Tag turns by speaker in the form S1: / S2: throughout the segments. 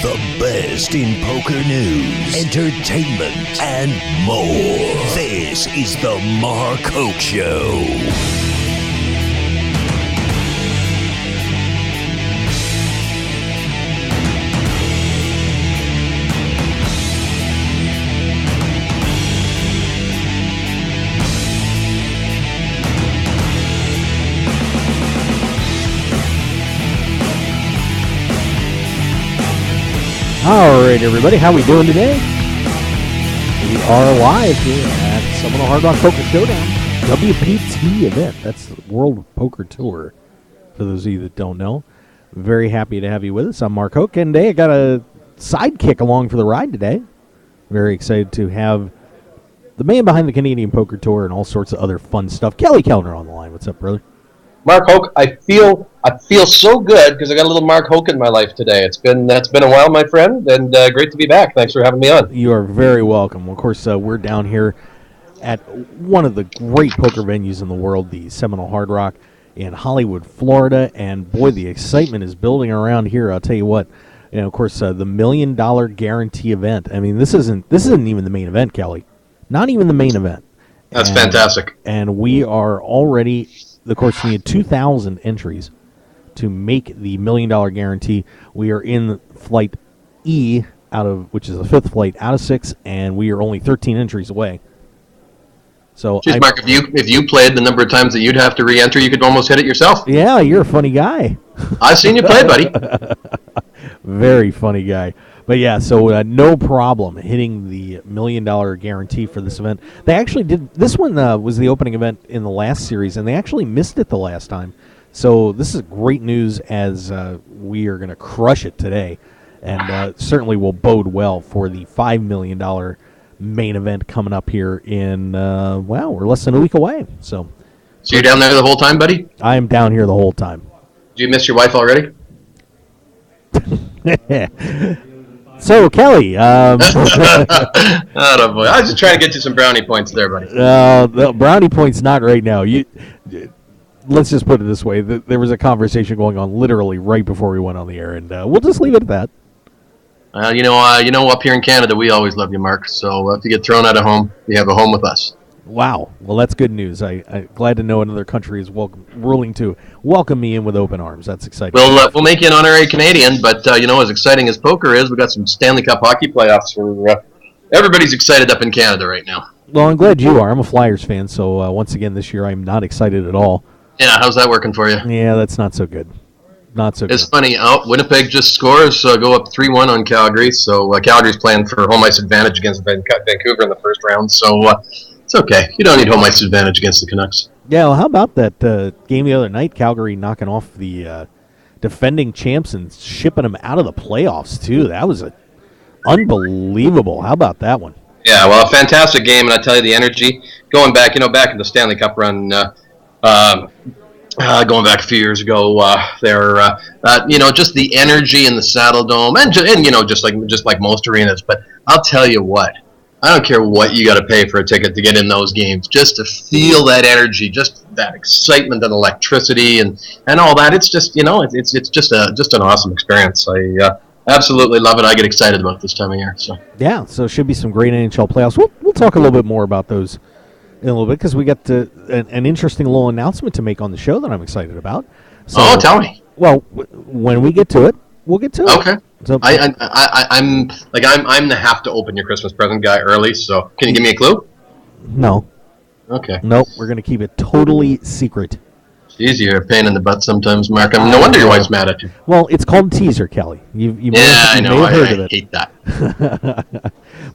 S1: The best in poker news, entertainment, and more. This is the Mark Hoke Show.
S2: All right, everybody, how we doing today? We are live here at Seminole Hard Rock Poker Showdown, WPT event. That's the World Poker Tour, for those of you that don't know. Very happy to have you with us. I'm Mark Hoke, and today I got a sidekick along for the ride today. Very excited to have the man behind the Canadian Poker Tour and all sorts of other fun stuff. Kelly Kellner on the line. What's up, brother?
S3: Mark Hoke, I feel so good because I got a little Mark Hoke in my life today. It's been a while, my friend, and great to be back. Thanks for having me on.
S2: You are very welcome. Of course, we're down here at one of the great poker venues in the world, the Seminole Hard Rock in Hollywood, Florida, and boy, the excitement is building around here. I'll tell you what. And of course, the $1 Million Guarantee event. I mean, this isn't even the main event, Kelly. Not even the main event.
S3: That's fantastic.
S2: And we are already. Of course, we need 2,000 entries to make the $1 Million Guarantee. We are in flight E, which is the fifth flight out of 6, and we are only 13 entries away. So,
S3: jeez, Mark, if you played the number of times that you'd have to re-enter, you could almost hit it yourself.
S2: Yeah, you're a funny guy.
S3: I've seen you play, buddy.
S2: Very funny guy. But yeah, so no problem hitting the $1 Million Guarantee for this event. They actually did. This one was the opening event in the last series, and they actually missed it the last time. So this is great news as we are going to crush it today, and certainly will bode well for the $5 million main event coming up here in, we're less than a week away. So
S3: you're down there the whole time, buddy?
S2: I am down here the whole time.
S3: Did you miss your wife already?
S2: So, Kelly.
S3: Oh, boy. I was just trying to get you some brownie points there, buddy.
S2: The brownie points not right now. Let's just put it this way. There was a conversation going on literally right before we went on the air, and we'll just leave it at that.
S3: Up here in Canada, we always love you, Mark. So if you get thrown out of home, you have a home with us.
S2: Wow. Well, that's good news. I'm glad to know another country is willing to welcome me in with open arms. That's exciting.
S3: We'll make you an honorary Canadian, but as exciting as poker is, we've got some Stanley Cup hockey playoffs where everybody's excited up in Canada right now.
S2: Well, I'm glad you are. I'm a Flyers fan, so once again this year I'm not excited at all.
S3: Yeah, how's that working for you?
S2: Yeah, that's not so good. Not so good.
S3: It's funny. Winnipeg just scores, go up 3-1 on Calgary. So Calgary's playing for home ice advantage against Vancouver in the first round. So it's okay. You don't need home ice advantage against the Canucks.
S2: Yeah, well, how about that game the other night? Calgary knocking off the defending champs and shipping them out of the playoffs, too. That was unbelievable. How about that one?
S3: Yeah, well, a fantastic game, and I tell you, the energy going back, back in the Stanley Cup run, going back a few years ago, just the energy in the Saddle Dome, and just like most arenas. But I'll tell you what, I don't care what you got to pay for a ticket to get in those games, just to feel that energy, just that excitement and electricity and all that. It's just it's just an awesome experience. I absolutely love it. I get excited about this time of year. So
S2: yeah, so it should be some great NHL playoffs. We'll talk a little bit more about those in a little bit because we got an interesting little announcement to make on the show that I'm excited about. So,
S3: tell me.
S2: Well, when we get to it, we'll get to it.
S3: Okay. So I'm the have to open your Christmas present guy early. So can you give me a clue?
S2: No.
S3: Okay.
S2: Nope. We're going to keep it totally secret.
S3: Jeez, you're a pain in the butt sometimes, Mark. No wonder your wife's mad at you.
S2: Well, it's called teaser, Kelly. You
S3: I know.
S2: I
S3: hate that.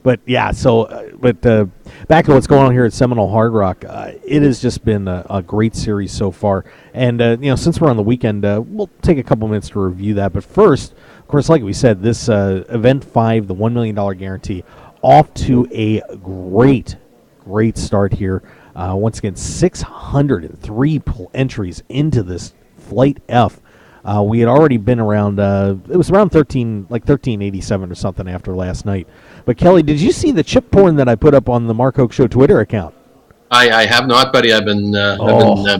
S2: But yeah, back to what's going on here at Seminole Hard Rock, it has just been a great series so far. And since we're on the weekend, we'll take a couple minutes to review that. But first, of course, like we said, this event 5, the $1 Million Guarantee, off to a great start here. Once again, 603 entries into this Flight F. We had already been around, it was around 1387 or something after last night. But Kelly, did you see the chip porn that I put up on the Mark Hoke Show Twitter account?
S3: I have not, buddy. I've been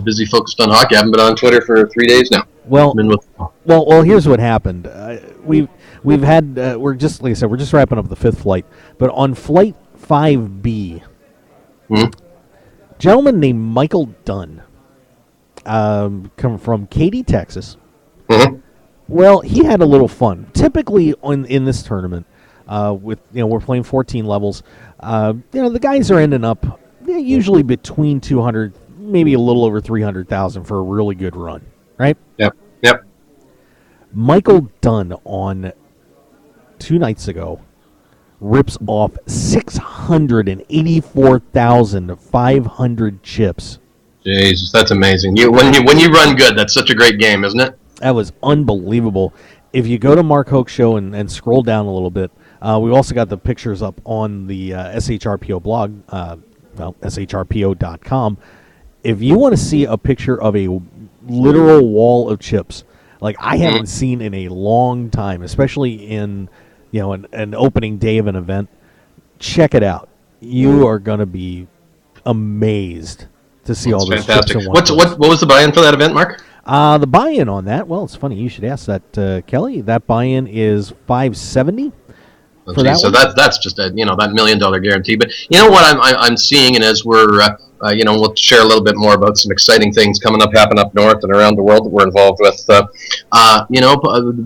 S3: busy focused on hockey. I haven't been on Twitter for 3 days now.
S2: Well, here's what happened. we've had we're just like I said, we're just wrapping up the 5th flight, but on flight 5B, gentleman named Michael Dunn, come from Katy, Texas. Well, he had a little fun. Typically, in this tournament, with we're playing 14 levels. The guys are ending up usually between 200, maybe a little over 300,000 for a really good run, right?
S3: Yep.
S2: Michael Dunn on 2 nights ago rips off 684,500 chips.
S3: Jesus, that's amazing. When you run good, that's such a great game, isn't it?
S2: That was unbelievable. If you go to Mark Hoke Show and scroll down a little bit, we also got the pictures up on the SHRPO blog, shrpo.com. If you want to see a picture of a literal wall of chips, like I haven't seen in a long time, especially in an opening day of an event, check it out. You are going to be amazed to see all those chips in one place.
S3: What was the buy-in for that event, Mark?
S2: The buy-in on that, well, it's funny you should ask that, Kelly. That buy-in is $570.
S3: So that's just that $1 million guarantee. But you know what I'm seeing, and as we're we'll share a little bit more about some exciting things happen up north and around the world that we're involved with.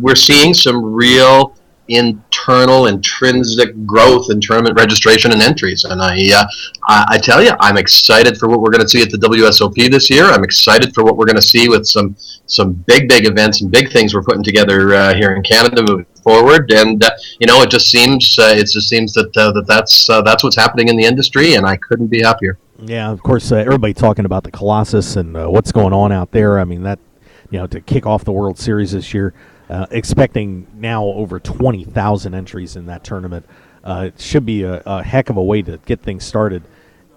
S3: We're seeing some real internal intrinsic growth in tournament registration and entries, and I tell you, I'm excited for what we're going to see at the WSOP this year. I'm excited for what we're going to see with some big events and big things we're putting together here in Canada moving forward. And it just seems that's what's happening in the industry, and I couldn't be happier.
S2: Yeah, of course, everybody talking about the Colossus and what's going on out there. I mean, that to kick off the World Series this year. Expecting now over 20,000 entries in that tournament. It should be a heck of a way to get things started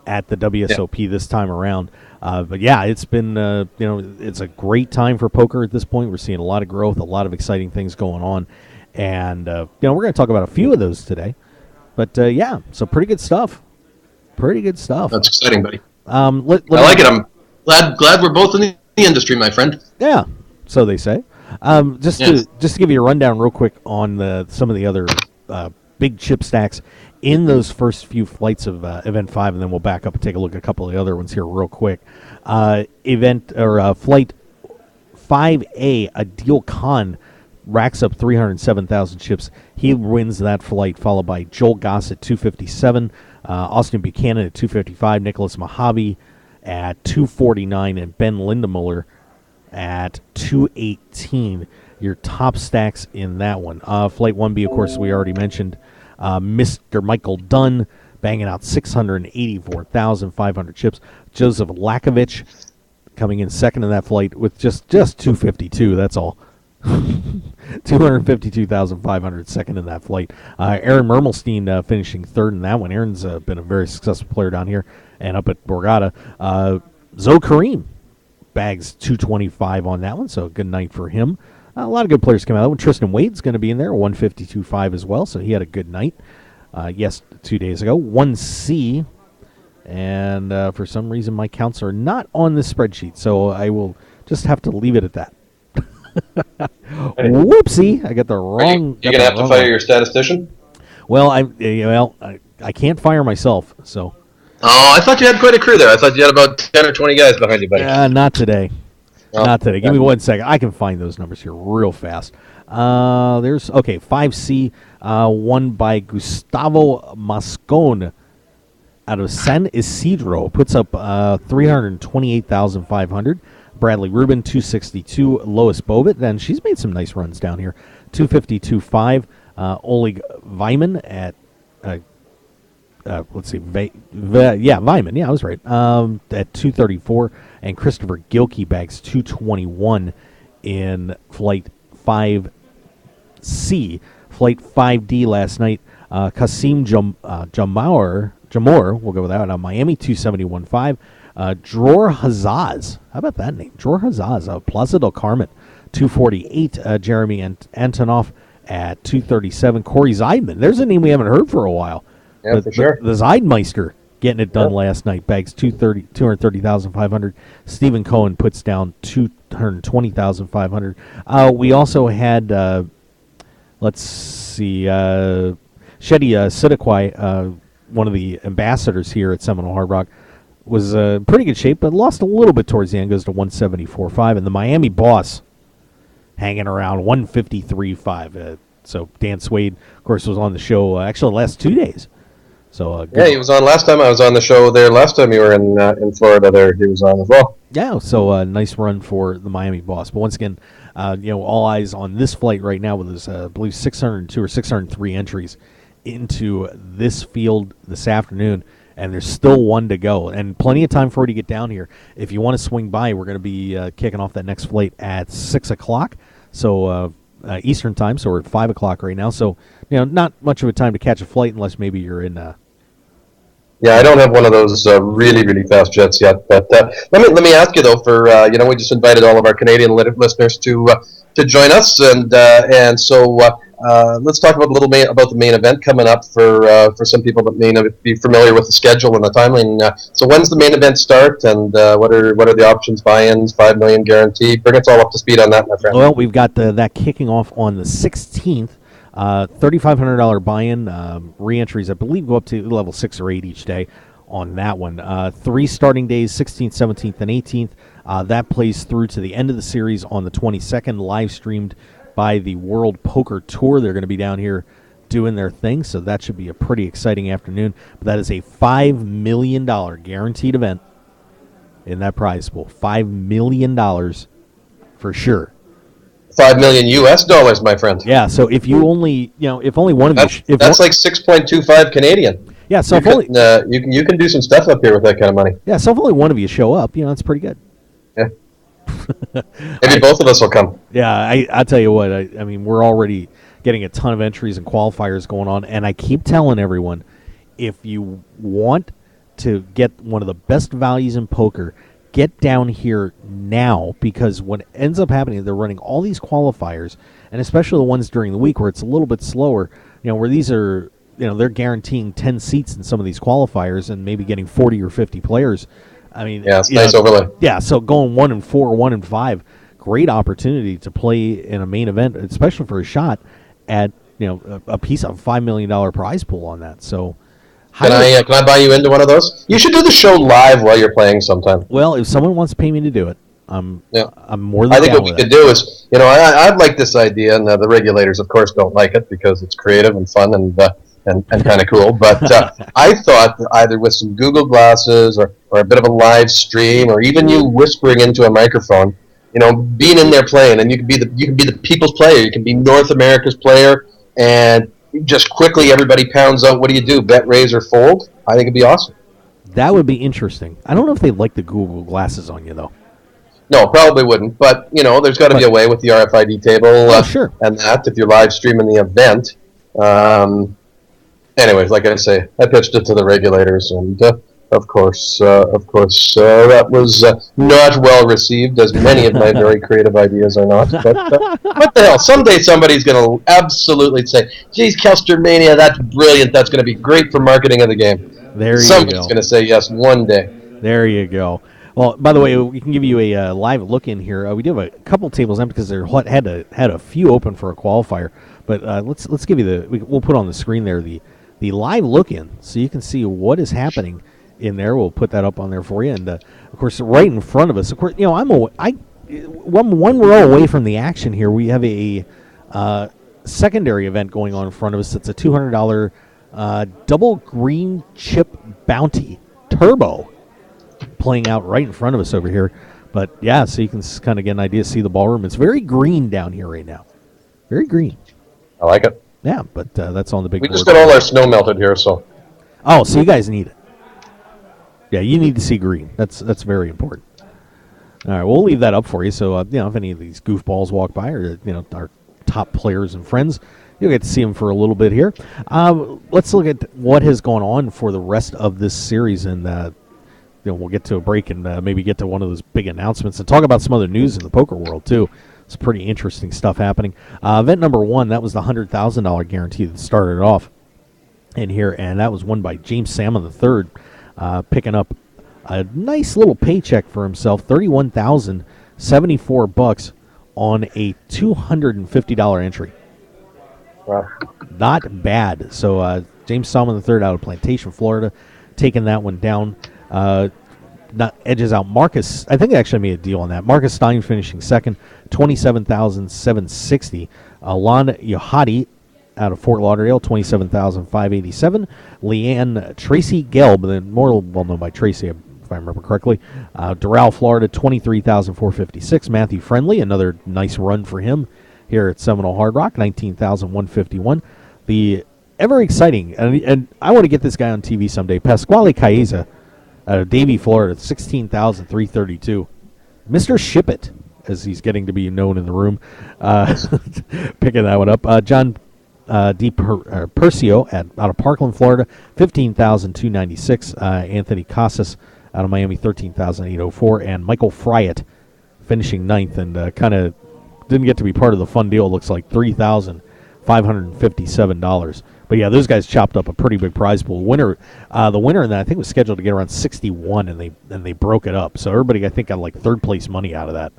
S2: at the WSOP this time around. But yeah, it's been it's a great time for poker at this point. We're seeing a lot of growth, a lot of exciting things going on, and we're going to talk about a few of those today. But so pretty good stuff.
S3: That's exciting, buddy.
S2: I
S3: like it. I'm glad we're both in the industry, my friend.
S2: Yeah, so they say. Just to give you a rundown real quick on some of the other big chip stacks in those first few flights of Event 5, and then we'll back up and take a look at a couple of the other ones here real quick. Flight 5A, Adil Khan racks up 307,000 chips. He wins that flight, followed by Joel Goss at 257, Austin Buchanan at 255, Nicholas Mojave at 249, and Ben Lindemuller at 218. Your top stacks in that one. Flight 1B, of course, we already mentioned. Mr. Michael Dunn banging out 684,500 chips. Joseph Lakovich coming in second in that flight with just 252. That's all. 252,500 second in that flight. Aaron Mermelstein finishing third in that one. Aaron's been a very successful player down here and up at Borgata. Zoe Kareem bags 225 on that one, so a good night for him. A lot of good players came out of that one. Tristan Wade's going to be in there, 152.5 as well, so he had a good night. 2 days ago. 1C, and for some reason my counts are not on this spreadsheet, so I will just have to leave it at that. Whoopsie! I got the wrong.
S3: You're gonna have to fire your statistician.
S2: Well, I can't fire myself, so.
S3: Oh, I thought you had quite a crew there. I thought you had about 10 or 20 guys behind you, buddy.
S2: Not today. Not today. Give me 1 second. I can find those numbers here real fast. There's 5C, won by Gustavo Mascon out of San Isidro. Puts up 328,500. Bradley Rubin, 262. Lois Bobbitt, then she's made some nice runs down here. 252.5. Oleg Vyman at let's see, Vyman. Yeah, I was right. At 234, and Christopher Gilkey bags 221 in Flight 5C. Flight 5D last night, Kasim Jamor, we'll go with that one, Miami, 271.5. Dror Hazaz, how about that name? Dror Hazaz, Plaza del Carmen, 248. Jeremy Antonoff at 237. Corey Zeidman, there's a name we haven't heard for a while.
S3: Yeah, for sure.
S2: The Zeidmeister getting it done last night. Bags 230,500. Stephen Cohen puts down 220,500. We also had let's see, Shedi Sidiquai, one of the ambassadors here at Seminole Hard Rock, was pretty good shape, but lost a little bit towards the end, goes to 174.5. And the Miami Boss hanging around 153.5. So Dan Swade, of course, was on the show actually the last 2 days. So
S3: yeah, he was on last time I was on the show there. Last time you were in Florida there, he was on as well.
S2: Yeah, so nice run for the Miami Boss. But once again, all eyes on this flight right now with his, I believe, 602 or 603 entries into this field this afternoon. And there's still one to go, and plenty of time for you to get down here. If you want to swing by, we're going to be kicking off that next flight at 6 o'clock, so Eastern time. So we're at 5 o'clock right now. So not much of a time to catch a flight unless maybe you're in.
S3: Yeah, I don't have one of those really fast jets yet. But let me ask you though. For we just invited all of our Canadian listeners to join us, and so. Let's talk about about the main event coming up for some people that may not be familiar with the schedule and the timeline. So when's the main event start, and what are the options? Buy-ins, $5 million guarantee. Bring us all up to speed on that, my friend.
S2: Well, we've got that kicking off on the 16th. $3,500 buy-in. Re-entries, I believe, go up to level 6 or 8 each day on that one. 3 starting days, 16th, 17th, and 18th. That plays through to the end of the series on the 22nd, live streamed by the World Poker Tour. They're going to be down here doing their thing, so that should be a pretty exciting afternoon. But that is a $5 million guaranteed event in that prize pool. $5 million for sure.
S3: $5 million US, my friend.
S2: Yeah, so if you only, if only one of you...
S3: That's like 6.25 Canadian.
S2: Yeah, so
S3: you can do some stuff up here with that kind of money.
S2: Yeah, so if only one of you show up, that's pretty good.
S3: Yeah. Maybe both of us will come.
S2: Yeah, I tell you what, I mean, we're already getting a ton of entries and qualifiers going on, and I keep telling everyone, if you want to get one of the best values in poker, get down here now, because what ends up happening is they're running all these qualifiers, and especially the ones during the week where it's a little bit slower, where these are, they're guaranteeing 10 seats in some of these qualifiers and maybe getting 40 or 50 players. I mean,
S3: yeah, it's nice overlay.
S2: Yeah, so going 1-4, 1-5, great opportunity to play in a main event, especially for a shot at a piece of $5 million prize pool on that. So,
S3: can I buy you into one of those? You should do the show live while you're playing sometime.
S2: Well, if someone wants to pay me to do it, I'm more than.
S3: I think what we could do is, I like this idea, and the regulators, of course, don't like it because it's creative and fun and kind of cool. But I thought that either with some Google glasses or a bit of a live stream, or even you whispering into a microphone, being in there playing, and you can be the people's player, you can be North America's player, and just quickly everybody pounds out. What do you do? Bet, raise, or fold? I think it'd be awesome.
S2: That would be interesting. I don't know if they'd like the Google glasses on you though.
S3: No, probably wouldn't. But there's got to be a way with the RFID table.
S2: Sure.
S3: And that if you're live streaming the event. Anyways, like I say, I pitched it to the regulators, and of course, that was not well received, as many of my very creative ideas are not. But what the hell? Someday somebody's going to absolutely say, "Geez, Kelstermania, that's brilliant. That's going to be great for marketing of the game." Somebody's going to say yes one day.
S2: There you go. Well, by the way, we can give you a live look in here. We do have a couple tables empty because they had a few open for a qualifier. But let's give you we'll put on the screen there the live look in, so you can see what is happening in there. We'll put that up on there for you, and of course, right in front of us. Of course, I'm one row away from the action here. We have a secondary event going on in front of us. It's a $200 double green chip bounty turbo playing out right in front of us over here. But yeah, so you can kind of get an idea, see the ballroom. It's very green down here right now. Very green.
S3: I like it.
S2: Yeah, but that's on the big board.
S3: We just got all our snow melted here, so.
S2: Oh, so you guys need it. Yeah, you need to see green. That's very important. All right, we'll leave that up for you. So if any of these goofballs walk by, or our top players and friends, you'll get to see them for a little bit here. Let's look at what has gone on for the rest of this series, and we'll get to a break and maybe get to one of those big announcements and talk about some other news in the poker world too. It's pretty interesting stuff happening. Event number 1, that was the $100,000 guarantee that started off in here, and that was won by James Salmon III, picking up a nice little paycheck for himself, $31,074 on a $250 entry.
S4: Wow.
S2: Not bad. So James Salmon III out of Plantation, Florida, taking that one down. Not edges out Marcus. I think they actually made a deal on that. Marcus Stein finishing second, 27,760. Lon Yohadi out of Fort Lauderdale, 27,587. Leanne Tracy Gelb, then more well known by Tracy, if I remember correctly. Doral, Florida, 23,456. Matthew Friendly, another nice run for him here at Seminole Hard Rock, 19,151. The ever exciting, and I want to get this guy on TV someday, Pasquale Caeza out of Davie, Florida, 16,332. Mr. Ship It, as he's getting to be known in the room, picking that one up. John Percio out of Parkland, Florida, 15,296. Anthony Casas out of Miami, 13,804. And Michael Fryatt finishing ninth and kind of didn't get to be part of the fun deal. It looks like $3,557. But yeah, those guys chopped up a pretty big prize pool. The winner in that I think was scheduled to get around 61, and they broke it up. So everybody I think got like third place money out of that.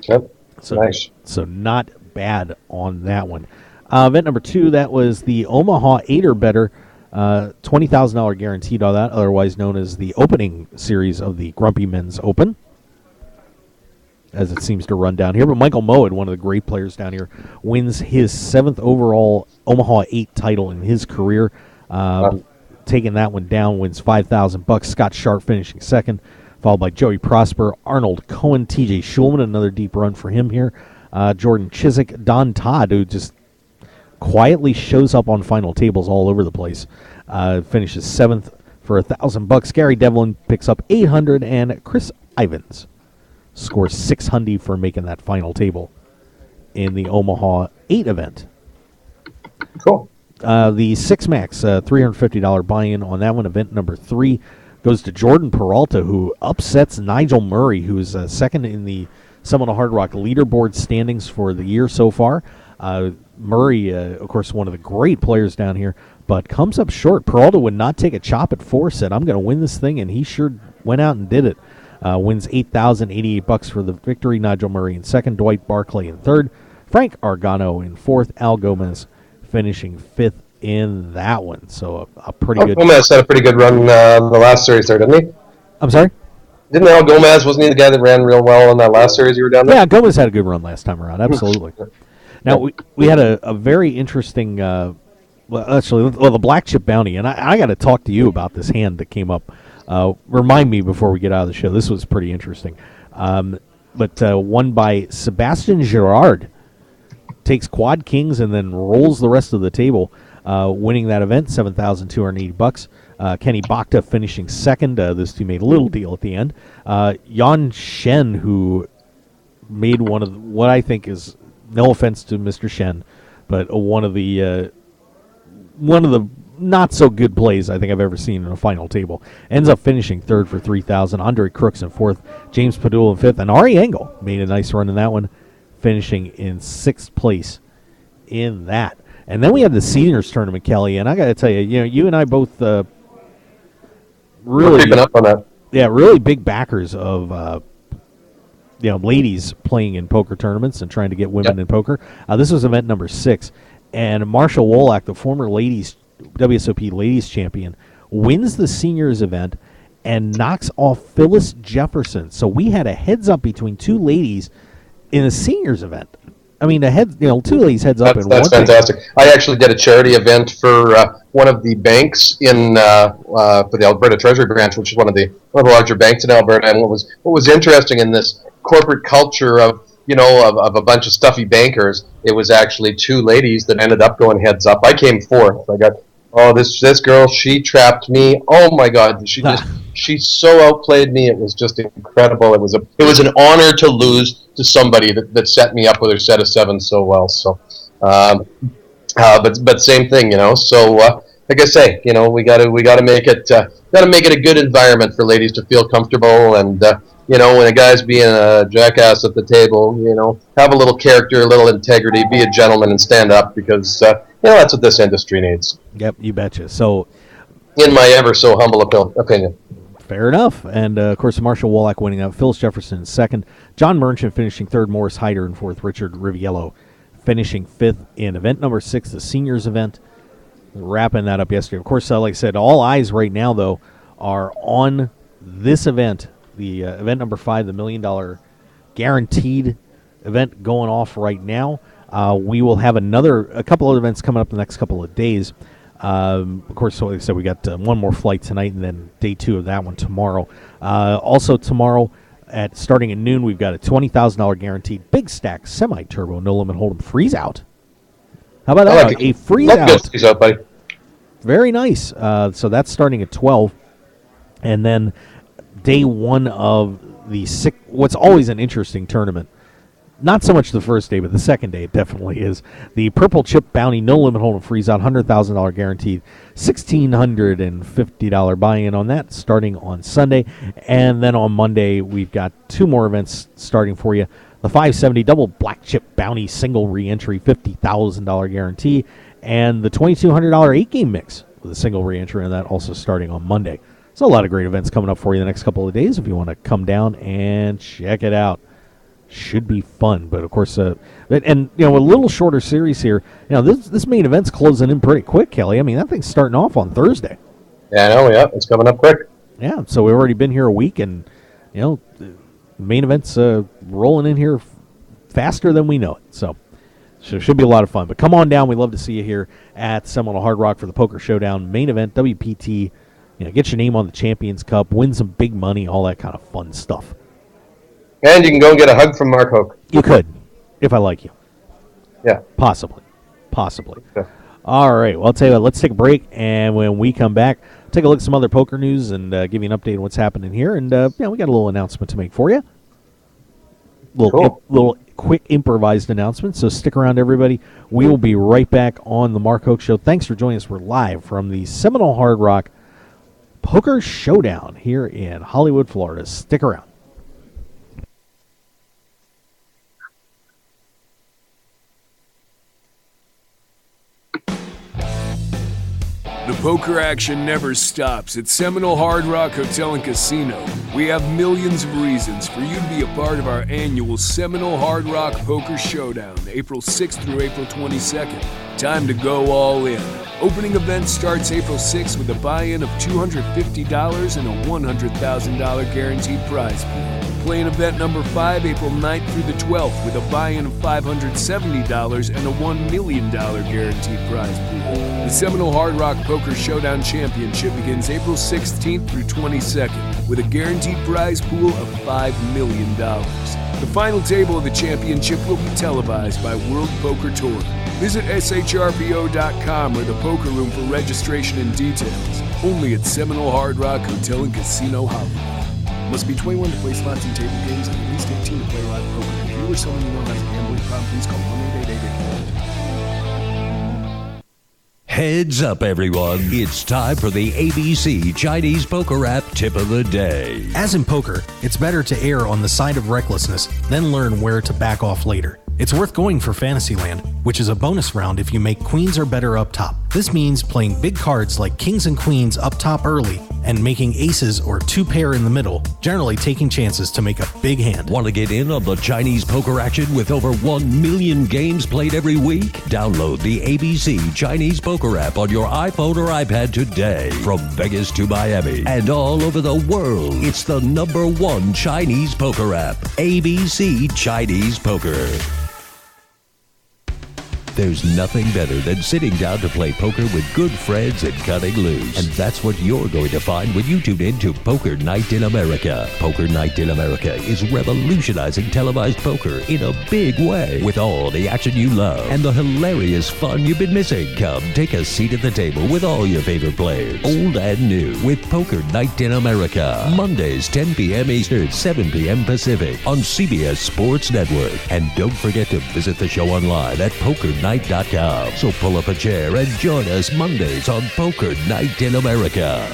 S4: Yep.
S2: So
S4: nice.
S2: So not bad on that one. Event number 2, that was the Omaha 8er Better, $20,000 guaranteed on that, otherwise known as the opening series of the Grumpy Men's Open, as it seems to run down here. But Michael Mowat, one of the great players down here, wins his 7th overall Omaha 8 title in his career. Taking that one down, wins $5,000. Scott Sharp finishing second, followed by Joey Prosper, Arnold Cohen, TJ Schulman, another deep run for him here. Jordan Chiswick, Don Todd, who just quietly shows up on final tables all over the place, finishes 7th for $1,000. Gary Devlin picks up 800, and Chris Ivins scores 600 for making that final table in the Omaha 8 event.
S4: Cool.
S2: The Six Max, $350 buy-in on that one. Event number 3 goes to Jordan Peralta, who upsets Nigel Murray, who is second in the Seminole Hard Rock leaderboard standings for the year so far. Murray, of course, one of the great players down here, but comes up short. Peralta would not take a chop at 4, said, I'm going to win this thing, and he sure went out and did it. Wins $8,088 for the victory. Nigel Murray in second, Dwight Barclay in third, Frank Argano in fourth, Al Gomez finishing 5th in that one. So a pretty good...
S4: Gomez had a pretty good run the last series there, didn't he?
S2: I'm sorry?
S4: Didn't Al Gomez, wasn't he the guy that ran real well in that last series you were down there?
S2: Yeah, Gomez had a good run last time around, absolutely. Now, we had a very interesting, the Black Chip Bounty, and I got to talk to you about this hand that came up. Remind me before we get out of the show. This was pretty interesting. But won by Sebastian Girard. Takes quad kings and then rolls the rest of the table, winning that event, $7,280. Kenny Bakta finishing second. Those two made a little deal at the end. Jan Shen, who made one of what I think is, no offense to Mr. Shen, but one of the not so good plays I think I've ever seen in a final table. Ends up finishing third for $3,000. Andre Crooks in fourth. James Padula in fifth. And Ari Engel made a nice run in that one, finishing in 6th place in that. And then we had the seniors tournament, Kelly, and I got to tell you, you and I both really
S4: keeping up on that.
S2: Yeah, really big backers of ladies playing in poker tournaments and trying to get women in poker. This was event number 6, and Marsha Wolak, the former WSOP ladies champion, wins the seniors event and knocks off Phyllis Jefferson. So we had a heads up between 2 ladies in a seniors event. I mean, 2 ladies heads up.
S4: That's fantastic. I actually did a charity event for one of the banks in for the Alberta Treasury Branch, which is one of the larger banks in Alberta. And what was interesting in this corporate culture of a bunch of stuffy bankers, it was actually 2 ladies that ended up going heads up. I came 4th. I got this girl, she trapped me. Oh my God, she so outplayed me. It was just incredible. It was an honor to lose to somebody that set me up with her set of 7 so well. So, but same thing, So, like I say, we got to make it a good environment for ladies to feel comfortable, and when a guy's being a jackass at the table, have a little character, a little integrity, be a gentleman, and stand up, because that's what this industry needs.
S2: Yep, you betcha. So,
S4: in my ever so humble opinion.
S2: Fair enough. And, of course, Marshall Wolak winning out. Phyllis Jefferson in second. John Merchant finishing third. Morris Hyder in fourth. Richard Riviello finishing 5th in event number 6, the seniors event. Wrapping that up yesterday. Of course, like I said, all eyes right now, though, are on this event, the event number 5, the $1 million guaranteed event going off right now. We will have a couple of events coming up the next couple of days. Of course, like I said, we got one more flight tonight and then day 2 of that one tomorrow. Also tomorrow, starting at noon, we've got a $20,000 guaranteed big stack semi-turbo no limit hold'em freeze out. How about that? A freeze out.
S4: Freeze out, buddy.
S2: Very nice. So that's starting at 12. And then day 1 of what's always an interesting tournament. Not so much the first day, but the second day it definitely is. The Purple Chip Bounty No Limit Hold'em Freeze Out, $100,000 guaranteed, $1,650 buy-in on that starting on Sunday. And then on Monday, we've got 2 more events starting for you. The 570 Double Black Chip Bounty Single Re-Entry, $50,000 guarantee. And the $2,200 8-game mix with a single re-entry on that also starting on Monday. So a lot of great events coming up for you the next couple of days if you want to come down and check it out. Should be fun, but of course, a little shorter series here. This main event's closing in pretty quick, Kelly. I mean, that thing's starting off on Thursday.
S4: Yeah, I know. Yeah, it's coming up quick.
S2: Yeah, so we've already been here a week, and the main event's rolling in here faster than we know it. So it should be a lot of fun. But come on down. We'd love to see you here at Seminole Hard Rock for the Poker Showdown main event, WPT. Get your name on the Champions Cup, win some big money, all that kind of fun stuff.
S4: And you can go and get a hug from Mark Hoke.
S2: You could, if I like you.
S4: Yeah.
S2: Possibly.
S4: Yeah.
S2: All right. Well, I'll tell you what, let's take a break, and when we come back, take a look at some other poker news and give you an update on what's happening here. And, we got a little announcement to make for you. Little quick improvised announcement, so stick around, everybody. We will be right back on the Mark Hoke Show. Thanks for joining us. We're live from the Seminole Hard Rock Poker Showdown here in Hollywood, Florida. Stick around.
S5: The poker action never stops at Seminole Hard Rock Hotel and Casino. We have millions of reasons for you to be a part of our annual Seminole Hard Rock Poker Showdown, April 6th through April 22nd. Time to go all in. Opening event starts April 6th with a buy-in of $250 and a $100,000 guaranteed prize pool. Playing event number 5, April 9th through the 12th with a buy-in of $570 and a $1 million guaranteed prize pool. The Seminole Hard Rock Poker Showdown Championship begins April 16th through 22nd with a guaranteed prize pool of $5 million. The final table of the championship will be televised by World Poker Tour. Visit shrpo.com or the poker room for registration and details. Only at Seminole Hard Rock Hotel and Casino Hollywood. Must be 21 to play slots and table games and at least 18 to play live poker. If you or someone you know has a gambling problem, please call 1-888-8.
S1: Heads up, everyone. It's time for the ABC Chinese Poker app tip of the day.
S6: As in poker, it's better to err on the side of recklessness, then learn where to back off later. It's worth going for Fantasyland, which is a bonus round if you make queens or better up top. This means playing big cards like kings and queens up top early and making aces or 2-pair in the middle, generally taking chances to make a big hand.
S1: Want to get in on the Chinese poker action with over 1 million games played every week? Download the ABC Chinese Poker app on your iPhone or iPad today. From Vegas to Miami and all over the world, it's the #1 Chinese poker app, ABC Chinese Poker. There's nothing better than sitting down to play poker with good friends and cutting loose. And that's what you're going to find when you tune in to Poker Night in America. Poker Night in America is revolutionizing televised poker in a big way. With all the action you love and the hilarious fun you've been missing. Come take a seat at the table with all your favorite players, old and new, with Poker Night in America. Mondays, 10 p.m. Eastern, 7 p.m. Pacific on CBS Sports Network. And don't forget to visit the show online at PokerNight.com. So pull up a chair and join us Mondays on Poker Night in America.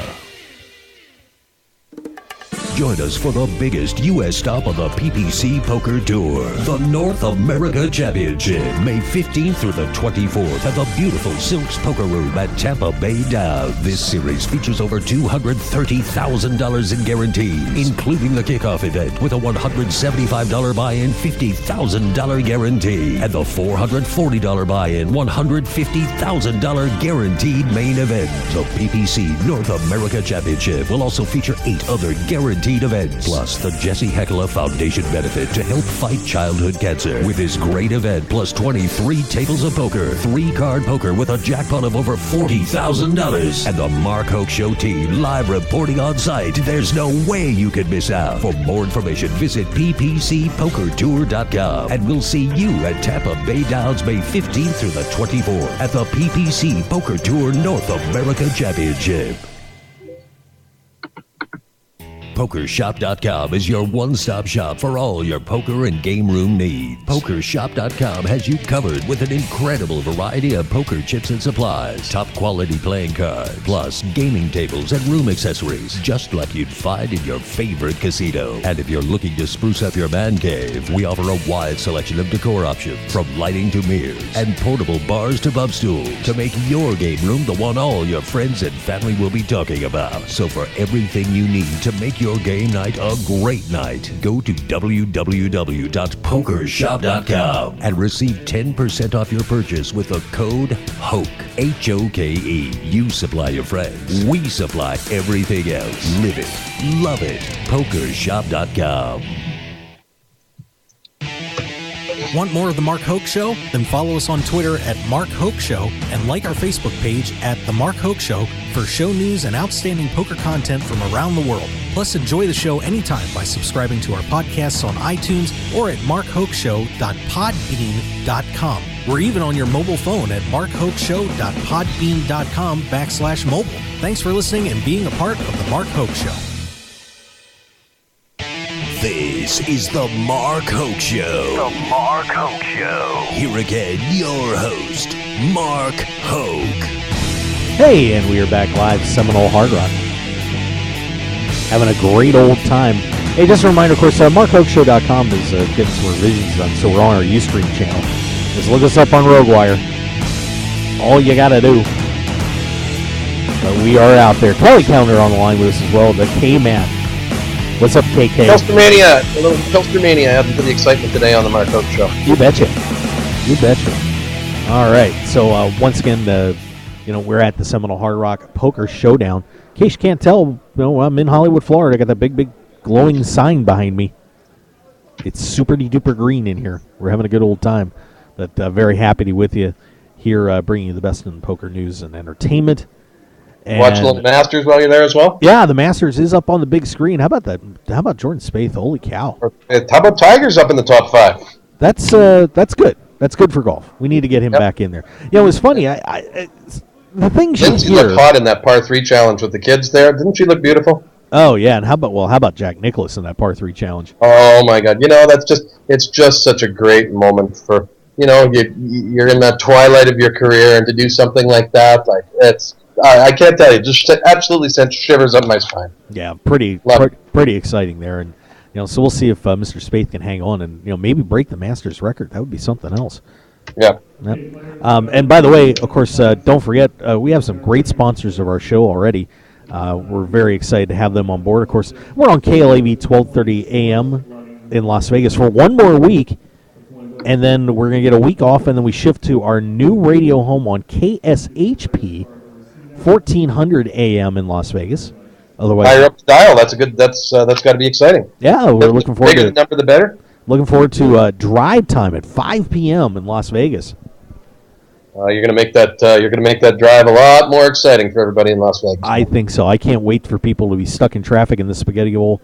S1: Join us for the biggest U.S. stop on the PPC Poker Tour, the North America Championship, May 15th through the 24th at the beautiful Silks Poker Room at Tampa Bay Down. This series features over $230,000 in guarantees, including the kickoff event with a $175 buy-in, $50,000 guarantee, and the $440 buy-in, $150,000 guaranteed main event. The PPC North America Championship will also feature 8 other guaranteed events, plus the Jesse Heckler Foundation benefit to help fight childhood cancer. With this great event, plus 23 tables of poker, 3-card poker with a jackpot of over $40,000, and the Mark Hoke Show team live reporting on site, there's no way you could miss out. For more information, visit ppcpokertour.com, and we'll see you at Tampa Bay Downs May 15th through the 24th at the PPC Poker Tour North America Championship. PokerShop.com is your one-stop shop for all your poker and game room needs. PokerShop.com has you covered with an incredible variety of poker chips and supplies, top-quality playing cards, plus gaming tables and room accessories, just like you'd find in your favorite casino. And if you're looking to spruce up your man cave, we offer a wide selection of decor options, from lighting to mirrors and portable bars to bub stools, to make your game room the one all your friends and family will be talking about. So for everything you need to make your game night a great night, go to www.pokershop.com and receive 10% off your purchase with the code HOKE, H-O-K-E. You supply your friends, we supply everything else. Live it, love it. Pokershop.com.
S6: Want more of The Mark Hoke Show? Then follow us on Twitter at Mark Hoke Show and like our Facebook page at The Mark Hoke Show for show news and outstanding poker content from around the world. Plus, enjoy the show anytime by subscribing to our podcasts on iTunes or at markhokeshow.podbean.com. We're even on your mobile phone at markhokeshow.podbean.com/mobile. Thanks for listening and being a part of The Mark Hoke Show.
S1: This is The Mark Hoke Show. The Mark Hoke Show. Here again, your host, Mark Hoke.
S2: Hey, and we are back live, Seminole Hard Rock. Having a great old time. Hey, just a reminder, of course, markhokeshow.com is getting some revisions done, so we're on our Ustream channel. Just look us up on RogueWire. All you gotta do. But we are out there. Kelly Counter on the line with us as well, the K-Man. What's up, KK?
S4: Kelstermania, a little Kelstermania adding to the excitement today on the Mark Hoke Show.
S2: You betcha. You betcha. All right. So once again, we're at the Seminole Hard Rock Poker Showdown. In case you can't tell, I'm in Hollywood, Florida. I got that big glowing sign behind me. It's super duper green in here. We're having a good old time. But very happy to be with you here, bringing you the best in poker news and entertainment. And
S4: watch a little Masters while you're there as well?
S2: Yeah, the Masters is up on the big screen. How about that? How about Jordan Spieth? Holy cow.
S4: How about Tiger's up in the top 5?
S2: That's good. That's good for golf. We need to get him back in there. It was funny. The things
S4: Lindsay
S2: you hear,
S4: looked hot in that par 3 challenge with the kids there. Didn't she look beautiful?
S2: Oh, yeah. And how about Jack Nicklaus in that par 3 challenge?
S4: Oh, my God. It's just such a great moment for, you're in that twilight of your career, and to do something like that, I can't tell you. Just absolutely sent shivers up my spine.
S2: Yeah, pretty exciting there, and so we'll see if Mr. Spieth can hang on and maybe break the Masters record. That would be something else.
S4: Yeah.
S2: Yep. And by the way, of course, don't forget we have some great sponsors of our show already. We're very excited to have them on board. Of course, we're on KLAV 12:30 a.m. in Las Vegas for one more week. And then we're going to get a week off, and then we shift to our new radio home on KSHP 1400 a.m. in Las Vegas. Otherwise,
S4: higher up the dial. That's got to be exciting.
S2: Yeah, we're looking forward to
S4: the number, the better.
S2: Looking forward to drive time at 5 p.m. in Las Vegas.
S4: You're going to make that drive a lot more exciting for everybody in Las Vegas.
S2: I think so. I can't wait for people to be stuck in traffic in the spaghetti bowl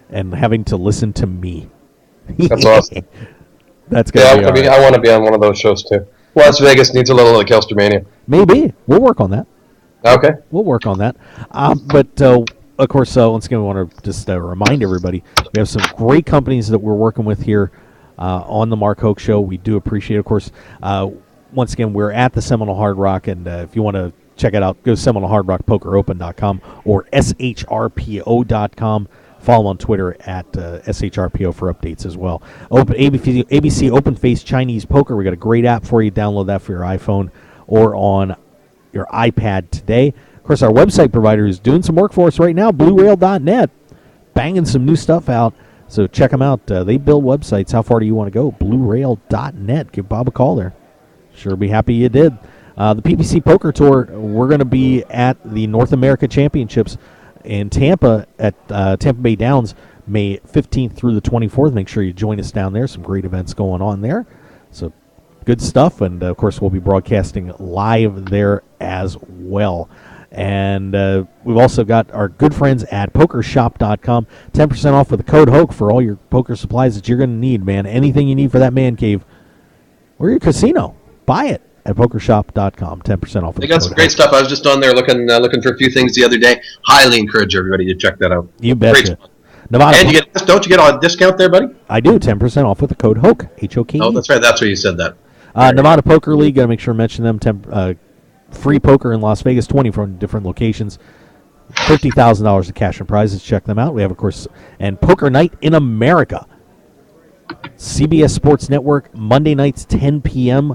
S2: and having to listen to me.
S4: That's awesome.
S2: That's good.
S4: Yeah, I want to be on one of those shows too. Las Vegas needs a little of the Kelstermania.
S2: Maybe. We'll work on that.
S4: Okay.
S2: We'll work on that. But, of course, once again, we want to just remind everybody, we have some great companies that we're working with here on the Mark Hoke Show. We do appreciate it. Of course, once again, we're at the Seminole Hard Rock, and if you want to check it out, go to SeminoleHardRockPokerOpen.com or SHRPO.com. Follow them on Twitter at SHRPO for updates as well. ABC Open Face Chinese Poker. We got a great app for you. Download that for your iPhone or on your iPad today. Of course, our website provider is doing some work for us right now, BlueRail.net, banging some new stuff out. So check them out. They build websites. How far do you want to go? BlueRail.net. Give Bob a call there. Sure be happy you did. The PPC Poker Tour, we're going to be at the North America Championships in Tampa at Tampa Bay Downs, May 15th through the 24th. Make sure you join us down there. Some great events going on there. So good stuff. And, of course, we'll be broadcasting live there as well. And we've also got our good friends at PokerShop.com. 10% off with the code HOKE for all your poker supplies that you're going to need, man. Anything you need for that man cave or your casino, buy it at PokerShop.com. 10% off.
S3: They got some great stuff. I was just on there looking for a few things the other day. Highly encourage everybody to check that out.
S2: You betcha.
S3: Nevada, and don't you get a discount there, buddy?
S2: I do. 10% off with the code HOKE. HOKE.
S3: Oh, that's right. That's where you said that.
S2: Nevada Poker League. Got to make sure to mention them. Free poker in Las Vegas, 20 from different locations. $50,000 of cash and prizes. Check them out. We have, of course, and Poker Night in America. CBS Sports Network, Monday nights, 10 p.m.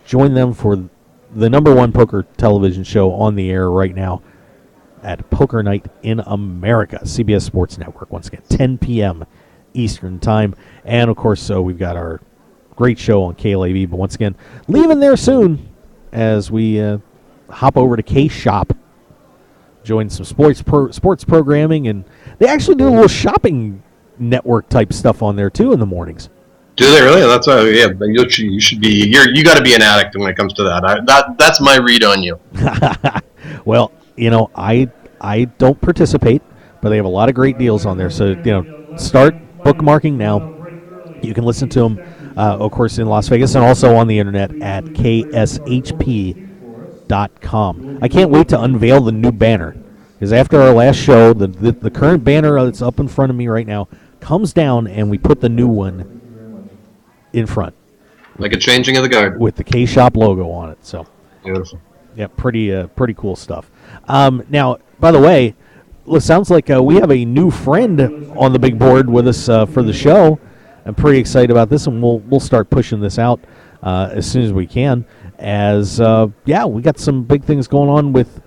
S2: Join them for the #1 poker television show on the air right now at Poker Night in America. CBS Sports Network, once again, 10 p.m. Eastern Time. And, of course, we've got our great show on KLAV. But, once again, leaving there soon as we hop over to K-Shop. Join some sports programming. And they actually do a little shopping network type stuff on there, too, in the mornings.
S3: Do they really? That's yeah. You should be. You got to be an addict when it comes to that. That's my read on you.
S2: Well, I don't participate, but they have a lot of great deals on there. So start bookmarking now. You can listen to them, of course, in Las Vegas and also on the internet at kshp.com. I can't wait to unveil the new banner because after our last show, the current banner that's up in front of me right now comes down, and we put the new one in front,
S3: like a changing of the guard
S2: with the K-Shop logo on it. So
S3: beautiful.
S2: Yeah, pretty cool stuff. Now, by the way, it sounds like we have a new friend on the big board with us for the show. I'm pretty excited about this, and we'll start pushing this out as soon as we can. As we got some big things going on with.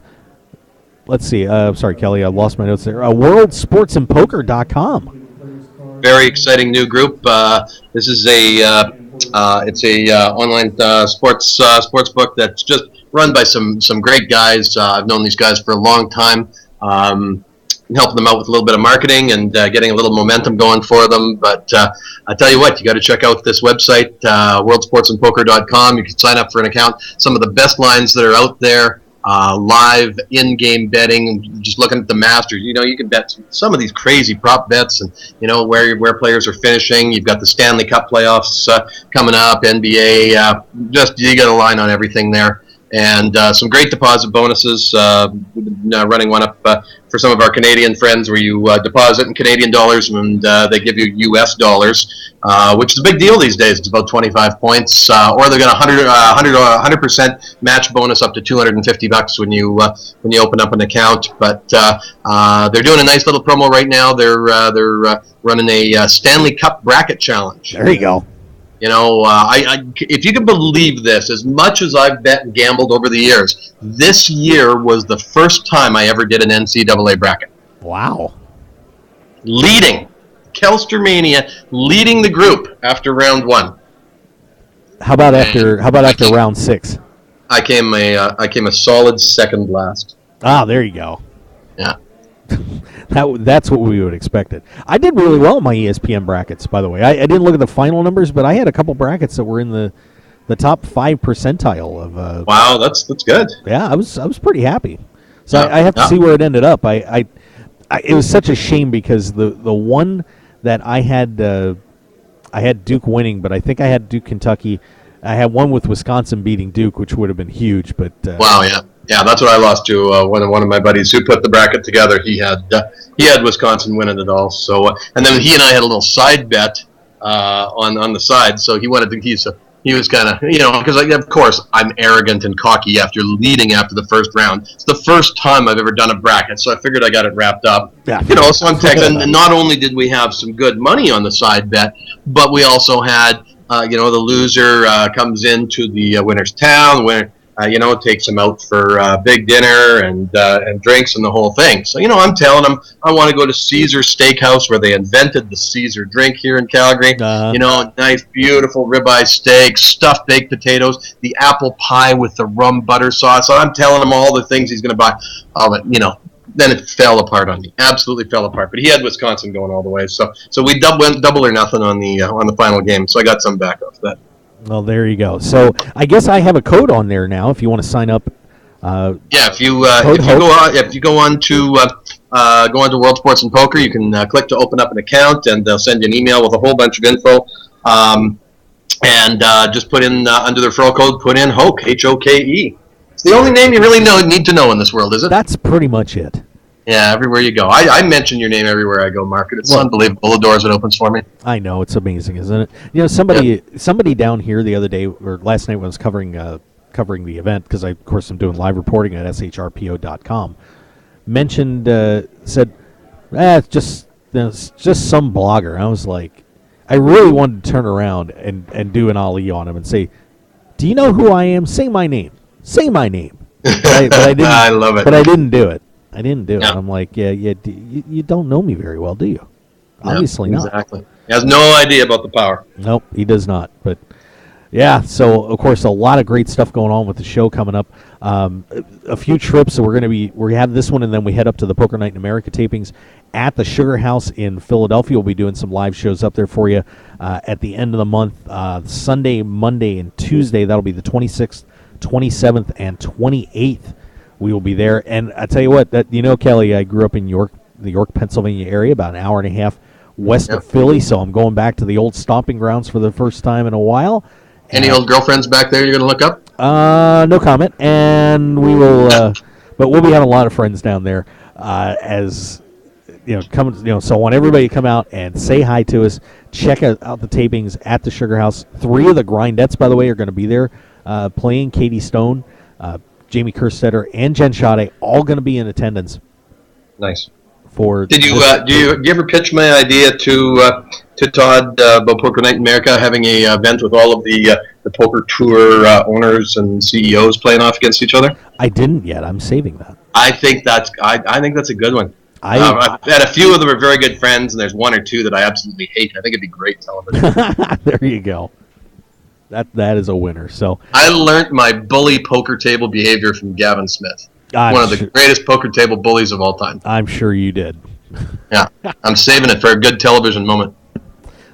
S2: Let's see. Sorry, Kelly, I lost my notes there. WorldSportsAndPoker.com.
S3: Very exciting new group. This is it's a online sports book that's just run by some great guys. I've known these guys for a long time. Helping them out with a little bit of marketing and getting a little momentum going for them. But I tell you what, you got to check out this website, WorldSportsAndPoker.com. You can sign up for an account. Some of the best lines that are out there. Live in-game betting, just looking at the Masters. You can bet some of these crazy prop bets, and where players are finishing. You've got the Stanley Cup playoffs coming up, NBA. Just you get a line on everything there, and some great deposit bonuses. We've been running one up for some of our Canadian friends, where you deposit in Canadian dollars and they give you U.S. dollars, which is a big deal these days. It's about 25 points, or they're going to 100% match bonus up to $250 when you open up an account. But they're doing a nice little promo right now. They're running a Stanley Cup bracket challenge.
S2: There you go.
S3: If you can believe this, as much as I've bet and gambled over the years, this year was the first time I ever did an NCAA bracket.
S2: Wow.
S3: Leading. Kelstermania leading the group after round 1. How about after
S2: round 6?
S3: I came a solid second last.
S2: Ah, there you go.
S3: Yeah.
S2: That's what we would expect. I did really well in my ESPN brackets, by the way. I didn't look at the final numbers, but I had a couple brackets that were in the top 5 percentile of.
S3: Wow, that's good.
S2: Yeah, I was pretty happy. So I have to see where it ended up. It was such a shame because the one that I had Duke winning, but I think I had Duke Kentucky. I had one with Wisconsin beating Duke, which would have been huge. But
S3: wow, yeah. Yeah, that's what I lost to. One of my buddies who put the bracket together, he had Wisconsin winning it all. So and then he and I had a little side bet on the side. So he wanted to. He was kind of, because of course I'm arrogant and cocky after leading after the first round. It's the first time I've ever done a bracket, so I figured I got it wrapped up.
S2: Yeah.
S3: So I'm texting, and not only did we have some good money on the side bet, but we also had, the loser comes into the winner's town, takes him out for big dinner and drinks and the whole thing. So, I'm telling him I want to go to Caesar Steakhouse where they invented the Caesar drink here in Calgary. Nice, beautiful ribeye steak, stuffed baked potatoes, the apple pie with the rum butter sauce. So I'm telling him all the things he's going to buy. Oh, but, then it fell apart on me. Absolutely fell apart. But he had Wisconsin going all the way. So we went double or nothing on the final game. So I got some back off that.
S2: Well, there you go. So I guess I have a code on there now. If you want to sign up.
S3: If you go on to World Sports and Poker, you can click to open up an account, and they'll send you an email with a whole bunch of info. And just put in under the referral code, put in HOKE, HOKE. It's the only name you really need to know in this world, is it?
S2: That's pretty much it.
S3: Yeah, everywhere you go. I mention your name everywhere I go, Mark. It's unbelievable, the doors it opens for me.
S2: I know, it's amazing, isn't it? Somebody down here the other day, or last night when I was covering the event, because of course I'm doing live reporting at shrpo.com, mentioned, said, it's just some blogger. I was like, I really wanted to turn around and do an Ali on him and say, do you know who I am? Say my name. Say my name. But I didn't,
S3: I love it.
S2: But I didn't do it. I'm like, you don't know me very well, do you? Obviously not.
S3: Exactly. He has no idea about the power.
S2: Nope, he does not. But yeah, so of course a lot of great stuff going on with the show coming up. A few trips. So we have this one, and then we head up to the Poker Night in America tapings at the Sugar House in Philadelphia. We'll be doing some live shows up there for you at the end of the month, Sunday, Monday, and Tuesday. That'll be the 26th, 27th, and 28th. We will be there. And I tell you what, Kelly, I grew up in the York, Pennsylvania area, about an hour and a half west of Philly, so I'm going back to the old stomping grounds for the first time in a while.
S3: Any old girlfriends back there you're going to look up?
S2: No comment. And we will, but we'll be having a lot of friends down there as, so I want everybody to come out and say hi to us, check out the tapings at the Sugar House. 3 of the Grindettes, by the way, are going to be there playing. Katie Stone, Jamie Kerstetter, and Jen Schade, all going to be in attendance.
S3: Nice.
S2: Did
S3: you ever pitch my idea to Todd about Poker Night in America, having a event with all of the poker tour owners and CEOs playing off against each other?
S2: I didn't yet. I'm saving that.
S3: I think that's a good one. I've had a few of them are very good friends, and there's 1 or 2 that I absolutely hate. I think it'd be great television.
S2: There you go. That is a winner. So
S3: I learned my bully poker table behavior from Gavin Smith, one of the greatest poker table bullies of all time.
S2: I'm sure you did.
S3: Yeah, I'm saving it for a good television moment.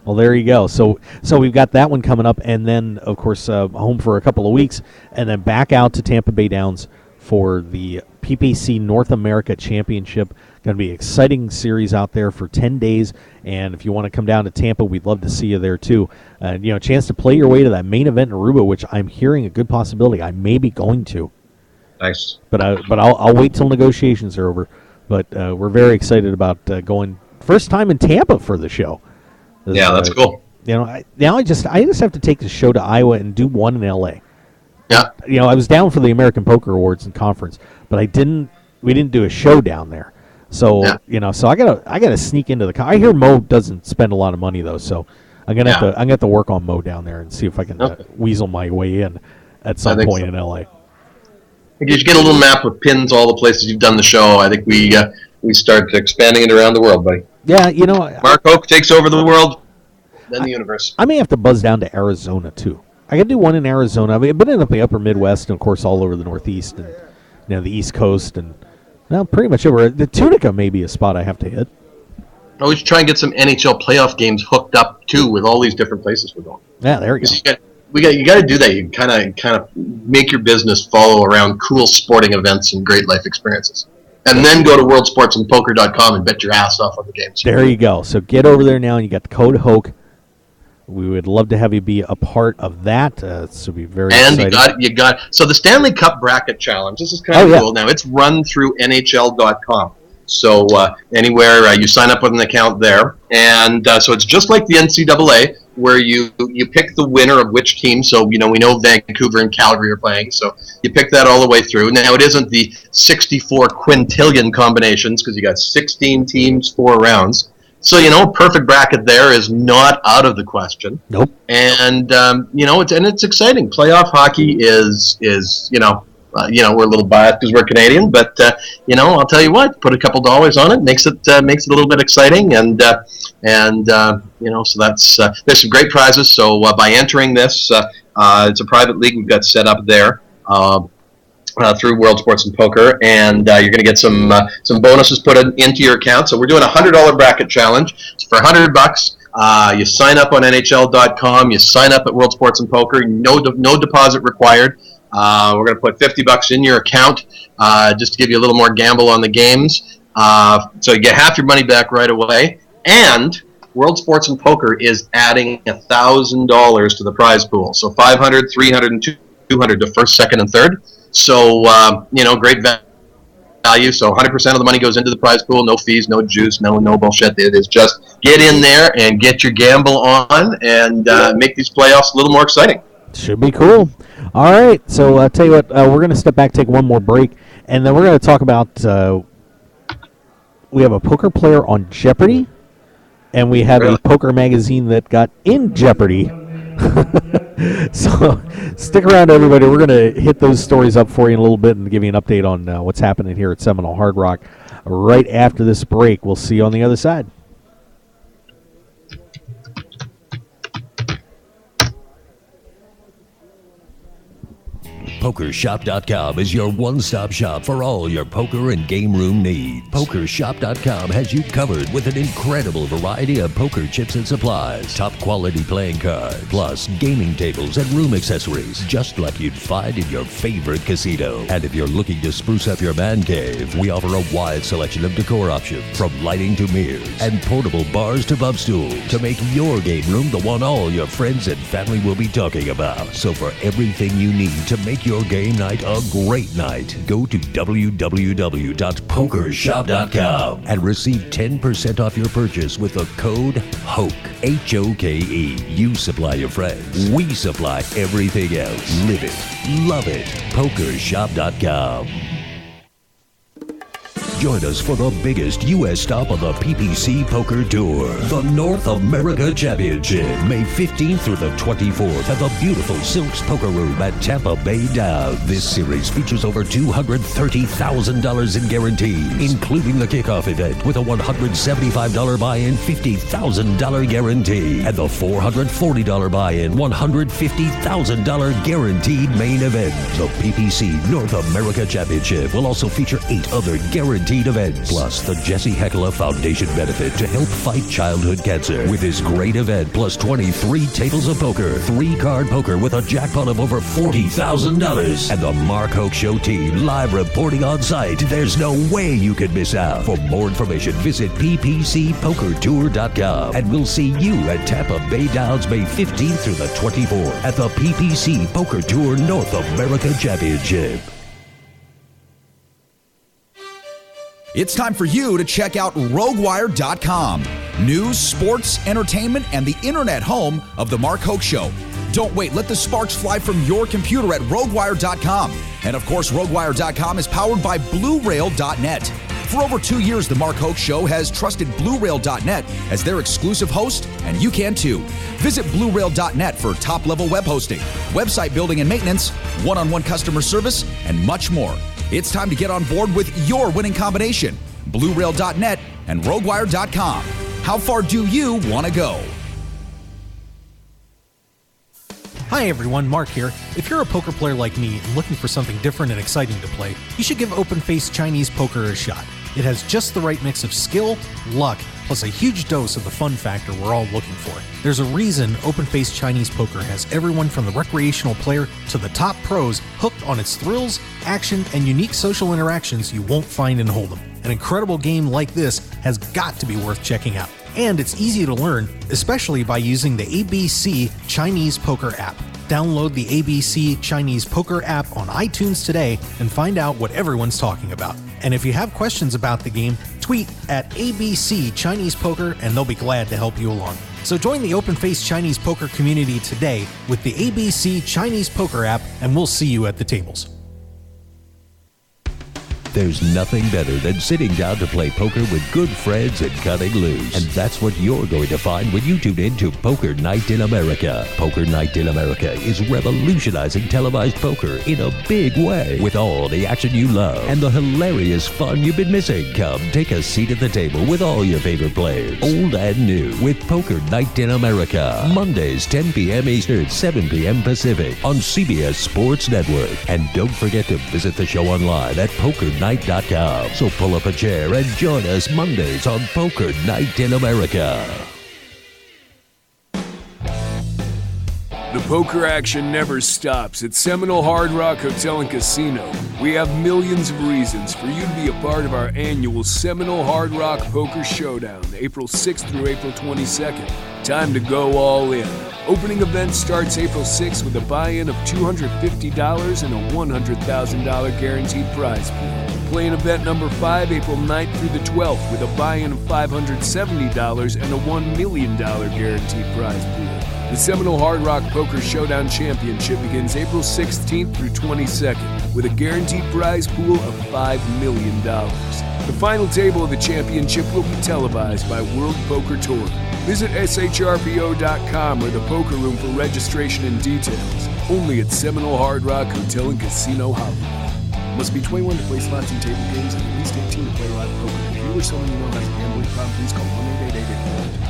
S2: Well, there you go. So we've got that one coming up, and then of course home for a couple of weeks, and then back out to Tampa Bay Downs for the PPC North America Championship. Going to be an exciting series out there for 10 days, and if you want to come down to Tampa, we'd love to see you there too. A chance to play your way to that main event in Aruba, which I'm hearing a good possibility. I may be going to.
S3: Nice.
S2: But I'll wait till negotiations are over. But we're very excited about going first time in Tampa for the show.
S3: Yeah, that's cool.
S2: I just have to take the show to Iowa and do one in LA.
S3: Yeah.
S2: I was down for the American Poker Awards and conference, but we didn't do a show down there. So, so I gotta sneak into the I hear Mo doesn't spend a lot of money though, so I'm gonna have to work on Mo down there and see if I can weasel my way in at some point in LA.
S3: You should get a little map with pins all the places you've done the show. I think we start expanding it around the world, buddy.
S2: Yeah,
S3: Mark Hoke takes over the world, then the universe.
S2: I may have to buzz down to Arizona too. I could do one in Arizona. I've been in the upper Midwest and of course all over the Northeast and the East Coast and pretty much over. The Tunica may be a spot I have to hit.
S3: I always try and get some NHL playoff games hooked up too with all these different places we're going.
S2: Yeah, there you go.
S3: You got to do that. You kind of make your business follow around cool sporting events and great life experiences, and then go to worldsportsandpoker.com and bet your ass off on the games.
S2: There you go. So get over there now. You got the code HOKE. We would love to have you be a part of that. This will be very exciting.
S3: And you got so the Stanley Cup Bracket Challenge. This is kind of cool. Now it's run through NHL.com. So anywhere you sign up with an account there, and so it's just like the NCAA, where you pick the winner of which team. So we know Vancouver and Calgary are playing, so you pick that all the way through. Now it isn't the 64 quintillion combinations, because you got 16 teams, 4 rounds. So perfect bracket there is not out of the question.
S2: Nope.
S3: And it's exciting. Playoff hockey is we're a little biased because we're Canadian, but I'll tell you what, put a couple dollars on it, makes it a little bit exciting, and so that's there's some great prizes. So by entering this, it's a private league we've got set up there through World Sports and Poker, and you're going to get some bonuses put into your account. So we're doing a $100 bracket challenge. So for $100, you sign up on NHL.com, you sign up at World Sports and Poker, no deposit required. We're going to put $50 in your account just to give you a little more gamble on the games. So you get half your money back right away. And World Sports and Poker is adding $1,000 to the prize pool. So $500, $300, and $200 to first, second, and third. So, great value. So 100% of the money goes into the prize pool. No fees, no juice, no bullshit. It is just get in there and get your gamble on and make these playoffs a little more exciting.
S2: Should be cool. All right, so I'll tell you what, we're going to step back, take one more break, and then we're going to talk about, we have a poker player on Jeopardy, and we have a poker magazine that got in Jeopardy. So stick around, everybody. We're going to hit those stories up for you in a little bit and give you an update on what's happening here at Seminole Hard Rock right after this break. We'll see you on the other side.
S1: PokerShop.com is your one-stop shop for all your poker and game room needs. PokerShop.com has you covered with an incredible variety of poker chips and supplies, top-quality playing cards, plus gaming tables and room accessories, just like you'd find in your favorite casino. And if you're looking to spruce up your man cave, we offer a wide selection of decor options, from lighting to mirrors and portable bars to bub stools, to make your game room the one all your friends and family will be talking about. So for everything you need to make your game night a great night, go to www.pokershop.com and receive 10% off your purchase with the code HOKE, H-O-K-E. You supply your friends, we supply everything else. Live it, love it. Pokershop.com. Join us for the biggest U.S. stop on the PPC Poker Tour, the North America Championship, May 15th through the 24th at the beautiful Silks Poker Room at Tampa Bay Downs. This series features over $230,000 in guarantees, including the kickoff event with a $175 buy-in, $50,000 guarantee, and the $440 buy-in, $150,000 guaranteed main event. The PPC North America Championship will also feature 8 other guaranteed events, plus the Jesse Heckler Foundation benefit to help fight childhood cancer. With this great event, plus 23 tables of poker, 3-card poker with a jackpot of over $40,000, and the Mark Hoke Show team live reporting on site, there's no way you could miss out. For more information, visit ppcpokertour.com, and we'll see you at Tampa Bay Downs May 15th through the 24th at the PPC Poker Tour North America Championship.
S7: It's time for you to check out RogueWire.com. News, sports, entertainment, and the internet home of The Mark Hoke Show. Don't wait. Let the sparks fly from your computer at RogueWire.com. And of course, RogueWire.com is powered by BlueRail.net. For over 2 years, The Mark Hoke Show has trusted BlueRail.net as their exclusive host, and you can too. Visit BlueRail.net for top-level web hosting, website building and maintenance, one-on-one customer service, and much more. It's time to get on board with your winning combination, BlueRail.net and RogueWire.com. How far do you want to go?
S6: Hi everyone, Mark here. If you're a poker player like me and looking for something different and exciting to play, you should give Open-Faced Chinese Poker a shot. It has just the right mix of skill, luck, plus a huge dose of the fun factor we're all looking for. There's a reason Open-Faced Chinese Poker has everyone from the recreational player to the top pros hooked on its thrills, action, and unique social interactions you won't find in Hold'em. An incredible game like this has got to be worth checking out. And it's easy to learn, especially by using the ABC Chinese Poker app. Download the ABC Chinese Poker app on iTunes today and find out what everyone's talking about. And if you have questions about the game, tweet at ABC Chinese Poker and they'll be glad to help you along. So join the Open Face Chinese Poker community today with the ABC Chinese Poker app, and we'll see you at the tables.
S1: There's nothing better than sitting down to play poker with good friends and cutting loose. And that's what you're going to find when you tune in to Poker Night in America. Poker Night in America is revolutionizing televised poker in a big way. With all the action you love and the hilarious fun you've been missing. Come take a seat at the table with all your favorite players, old and new, with Poker Night in America. Mondays, 10 p.m. Eastern, 7 p.m. Pacific on CBS Sports Network. And don't forget to visit the show online at PokerNight.com. So pull up a chair and join us Mondays on Poker Night in America.
S5: The poker action never stops at Seminole Hard Rock Hotel and Casino. We have millions of reasons for you to be a part of our annual Seminole Hard Rock Poker Showdown, April 6th through April 22nd. Time to go all in. Opening event starts April 6th with a buy-in of $250 and a $100,000 guaranteed prize pool. Playing event number 5, April 9th through the 12th with a buy-in of $570 and a $1 million guaranteed prize pool. The Seminole Hard Rock Poker Showdown Championship begins April 16th through 22nd with a guaranteed prize pool of $5 million. The final table of the championship will be televised by World Poker Tour. Visit shrpo.com or the poker room for registration and details. Only at Seminole Hard Rock Hotel and Casino Hollywood. Must be 21 to play slots and table games and at least 18 to play live poker. If you or someone you know has a gambling problem, please call 1-888-888.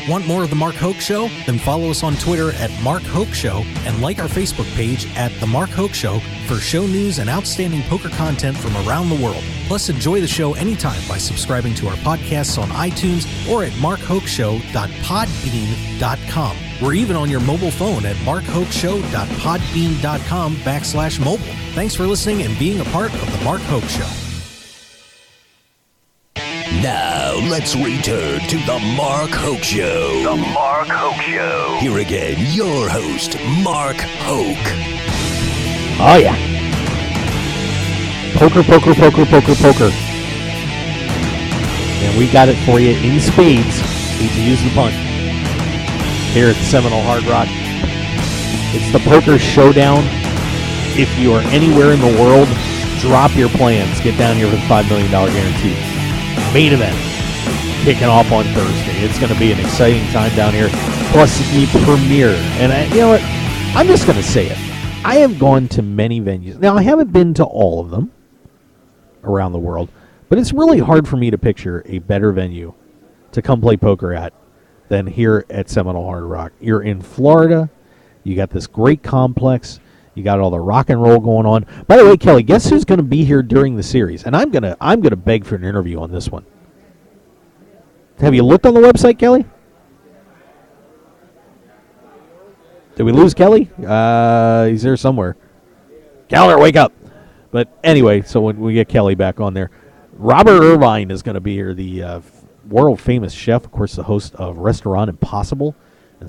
S6: Want more of The Mark Hoke Show? Then follow us on Twitter at Mark Hoke Show and like our Facebook page at The Mark Hoke Show for show news and outstanding poker content from around the world. Plus, enjoy the show anytime by subscribing to our podcasts on iTunes or at markhokeshow.podbean.com. We're even on your mobile phone at markhokeshow.podbean.com/mobile. Thanks for listening and being a part of The Mark Hoke Show.
S1: Now, let's return to The Mark Hoke Show. The Mark Hoke Show. Here again, your host, Mark Hoke.
S2: Oh, yeah. Poker. And we got it for you in spades. Hate to use the pun. Here at the Seminole Hard Rock. It's the Poker Showdown. If you are anywhere in the world, drop your plans. Get down here for the $5 million guarantee. Main event kicking off on Thursday. It's going to be an exciting time down here. Plus the premiere. And you know what? I'm just going to say it. I have gone to many venues. Now, I haven't been to all of them around the world, but it's really hard for me to picture a better venue to come play poker at than here at Seminole Hard Rock. You're in Florida. You got this great complex. You got all the rock and roll going on. By the way, Kelly, guess who's going to be here during the series? And I'm gonna beg for an interview on this one. Have you looked on the website, Kelly? Did we lose Kelly? He's there somewhere. Keller, wake up! But anyway, so when we get Kelly back on there, Robert Irvine is going to be here, the world famous chef, of course, the host of Restaurant Impossible.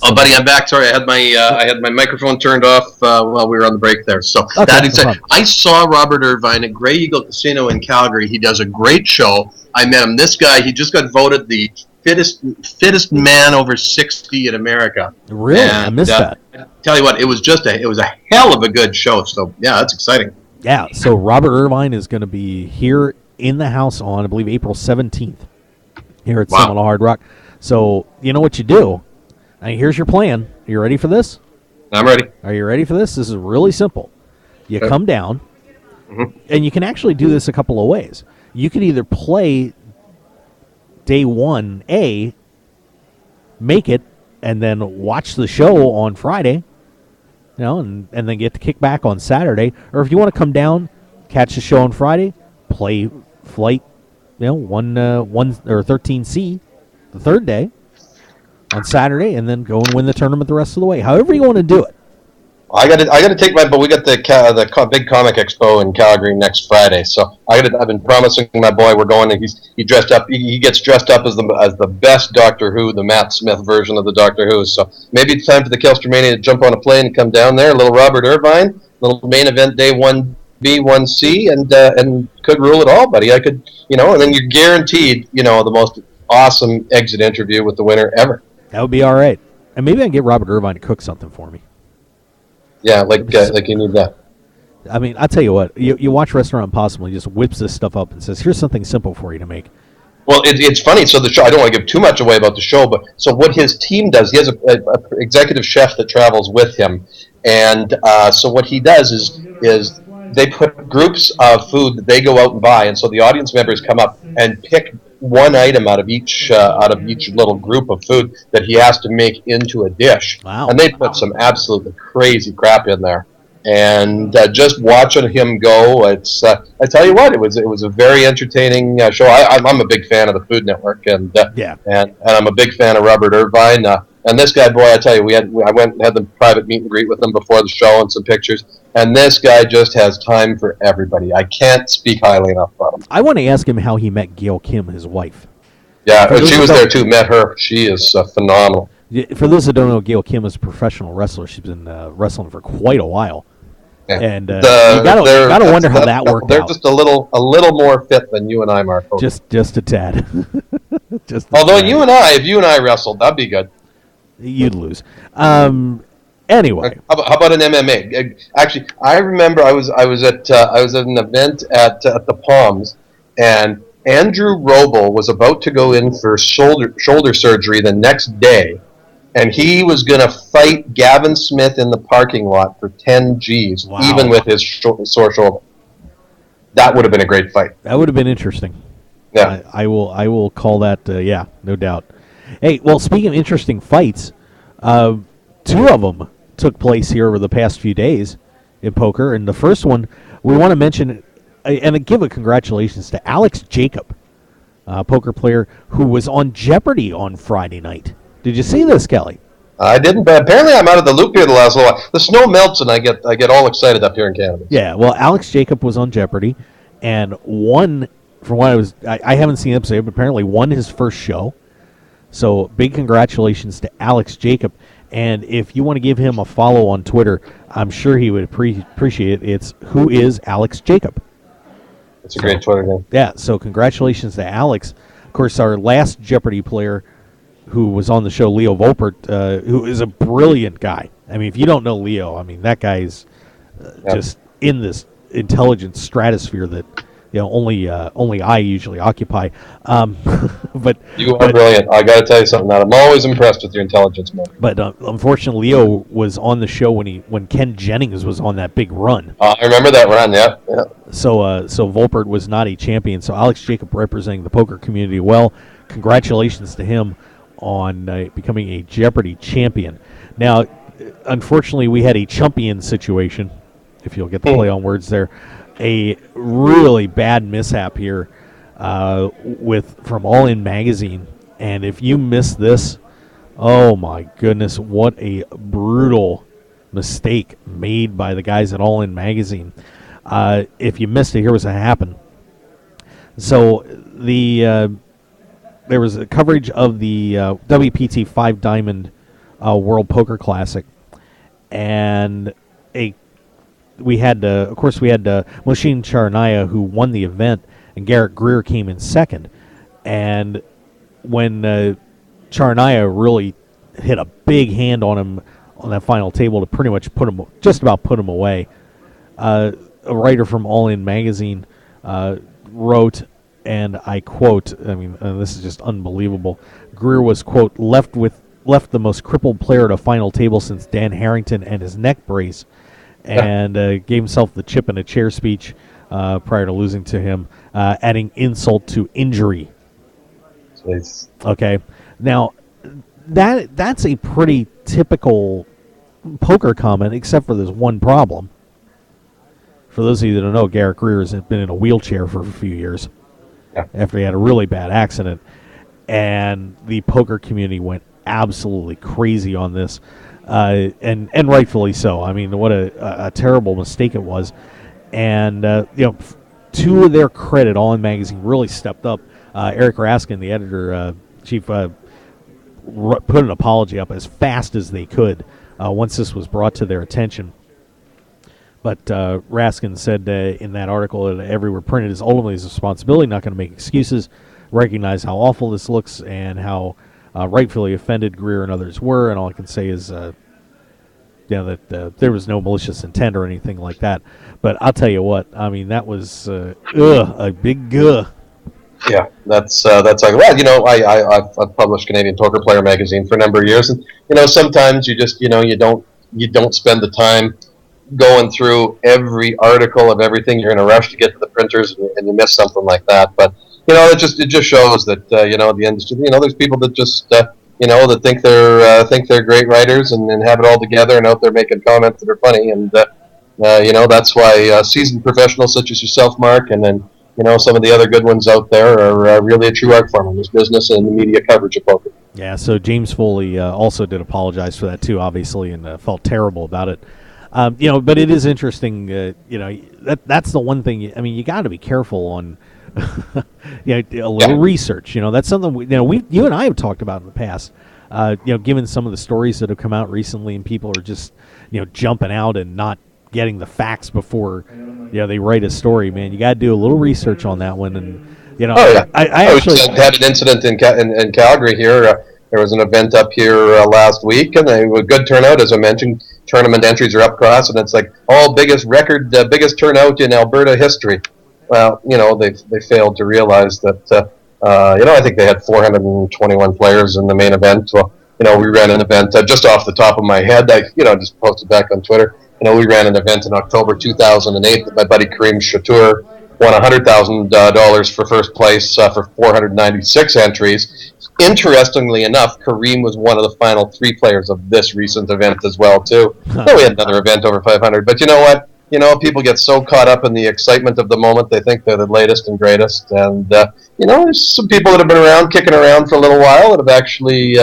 S4: Oh, buddy, I'm back. Sorry, I had my microphone turned off while we were on the break there. So
S2: okay,
S4: that is it. I saw Robert Irvine at Grey Eagle Casino in Calgary. He does a great show. I met him. This guy, he just got voted the fittest man over 60 in America.
S2: Really, and I missed that.
S4: Tell you what, it was a hell of a good show. So yeah, that's exciting.
S2: Yeah. So Robert Irvine is going to be here in the house on, I believe, April 17th here at Seminole Hard Rock. So you know what you do. Now, here's your plan. Are you ready for this?
S4: I'm ready.
S2: Are you ready for this? This is really simple. You come down, and you can actually do this a couple of ways. You can either play day 1A, make it, and then watch the show on Friday, and then get to kick back on Saturday. Or if you want to come down, catch the show on Friday, play flight, 1 or 13C the third day on Saturday, and then go and win the tournament the rest of the way. However you want to do it.
S4: I got to take but we got the big comic expo in Calgary next Friday, so I've been promising my boy we're going, and he dressed up. He gets dressed up as the best Doctor Who, the Matt Smith version of the Doctor Who. So maybe it's time for the Kelstermania to jump on a plane and come down there. A little Robert Irvine, little main event day 1B B, one C, and could rule it all, buddy. I could, and then you're guaranteed, the most awesome exit interview with the winner ever.
S2: That would be all right. And maybe I can get Robert Irvine to cook something for me.
S4: Yeah, like you need that.
S2: I mean, I'll tell you what. You watch Restaurant Impossible, he just whips this stuff up and says, here's something simple for you to make.
S4: Well, it's funny. So the show, I don't want to give too much away about the show, but so what his team does, he has a executive chef that travels with him, and so what he does is they put groups of food that they go out and buy, and so the audience members come up and pick one item out of each little group of food that he has to make into a dish.
S2: Wow.
S4: And they put some absolutely crazy crap in there. And just watching him go, it's I tell you what, it was a very entertaining show. I'm a big fan of the Food Network, and I'm a big fan of Robert Irvine. And this guy, boy, I tell you, I went and had the private meet and greet with him before the show and some pictures. And this guy just has time for everybody. I can't speak highly enough about him.
S2: I want to ask him how he met Gail Kim, his wife.
S4: Yeah, she was there too. Met her. She is phenomenal.
S2: For those that don't know, Gail Kim is a professional wrestler. She's been wrestling for quite a while.
S4: Yeah.
S2: And you gotta wonder how that worked
S4: they're
S2: out.
S4: Just a little more fit than you and I, Mark.
S2: Just a tad.
S4: Although if you and I wrestled, that'd be good.
S2: You'd lose. Anyway,
S4: how about an MMA? Actually, I remember I was at an event at the Palms, and Andrew Roble was about to go in for shoulder surgery the next day, and he was going to fight Gavin Smith in the parking lot for 10 G's, even with his sore shoulder. That would have been a great fight.
S2: That would have been interesting.
S4: Yeah,
S2: I will call that. Yeah, no doubt. Hey, well, speaking of interesting fights, two of them took place here over the past few days in poker, and the first one we want to mention and give a congratulations to Alex Jacob, a poker player who was on Jeopardy on Friday night. Did you see this, Kelly?
S4: I didn't, but apparently I'm out of the loop here the last little while. The snow melts, and I get all excited up here in Canada.
S2: Yeah, well, Alex Jacob was on Jeopardy, and won. From what I haven't seen the episode, but apparently won his first show. So big congratulations to Alex Jacob. And if you want to give him a follow on Twitter, I'm sure he would appreciate it. It's Who is Alex Jacob?
S4: That's a great Twitter name.
S2: Yeah, so congratulations to Alex. Of course, our last Jeopardy player who was on the show, Leo Volpert, who is a brilliant guy. I mean, if you don't know Leo, I mean, that guy's just in this intelligence stratosphere that only I usually occupy. But
S4: you are brilliant. I got to tell you something. Now, I'm always impressed with your intelligence, man.
S2: But unfortunately, Leo was on the show when Ken Jennings was on that big run.
S4: I remember that run. Yeah.
S2: So Volpert was not a champion. So Alex Jacob representing the poker community well. Congratulations to him on becoming a Jeopardy champion. Now, unfortunately, we had a chumpian situation, if you'll get the play on words there. A really bad mishap here from All In Magazine. And if you missed this, oh my goodness, what a brutal mistake made by the guys at All In Magazine. If you missed it, here was what happened. So there was a coverage of the WPT 5 Diamond World Poker Classic, and we had Moshin Charnaya, who won the event, and Garrett Greer came in second. And when Charnaya really hit a big hand on him on that final table to pretty much put him away, a writer from All In Magazine wrote, and I quote, I mean, this is just unbelievable. Greer was, quote, left the most crippled player at a final table since Dan Harrington and his neck brace, and gave himself the chip in a chair speech prior to losing to him, adding insult to injury.
S4: Jeez.
S2: Okay. Now, that's a pretty typical poker comment, except for this one problem. For those of you that don't know, Garrett Greer has been in a wheelchair for a few years after he had a really bad accident, and the poker community went absolutely crazy on this, and rightfully so. I mean, what a terrible mistake it was. And to their credit, All In Magazine really stepped up. Eric Raskin, the editor-chief, put an apology up as fast as they could once this was brought to their attention. But Raskin said in that article that everywhere printed is ultimately his responsibility, not going to make excuses, recognize how awful this looks and how rightfully offended Greer and others were. And all I can say is that there was no malicious intent or anything like that. But I'll tell you what, I mean, that was a big guh.
S4: Yeah, that's like, well, I've published Canadian Poker Player magazine for a number of years, and sometimes you just you don't spend the time going through every article of everything. You're in a rush to get to the printers, and you miss something like that. But it just shows that the industry. There's people that just that think they're great writers and have it all together and out there making comments that are funny. And that's why seasoned professionals such as yourself, Mark, and then some of the other good ones out there are really a true art form in this business and the media coverage of poker.
S2: Yeah. So James Foley also did apologize for that too, obviously, and felt terrible about it. But it is interesting. That's the one thing. You got to be careful on, a little research. That's something you and I have talked about in the past. Given some of the stories that have come out recently, and people are just jumping out and not getting the facts before they write a story. Man, you got to do a little research on that one. And I actually
S4: had an incident in Calgary here. There was an event up here last week, and a good turnout, as I mentioned. Tournament entries are up across, and it's like biggest turnout in Alberta history. Well, they failed to realize that. I think they had 421 players in the main event. Well, we ran an event just off the top of my head. I just posted back on Twitter. We ran an event in October 2008 that my buddy Kareem Chatur won $100,000 for first place for 496 entries. Interestingly enough, Kareem was one of the final 3 players of this recent event as well, too. We had another event over 500. But you know what? People get so caught up in the excitement of the moment, they think they're the latest and greatest. And, there's some people that have been kicking around for a little while that have actually,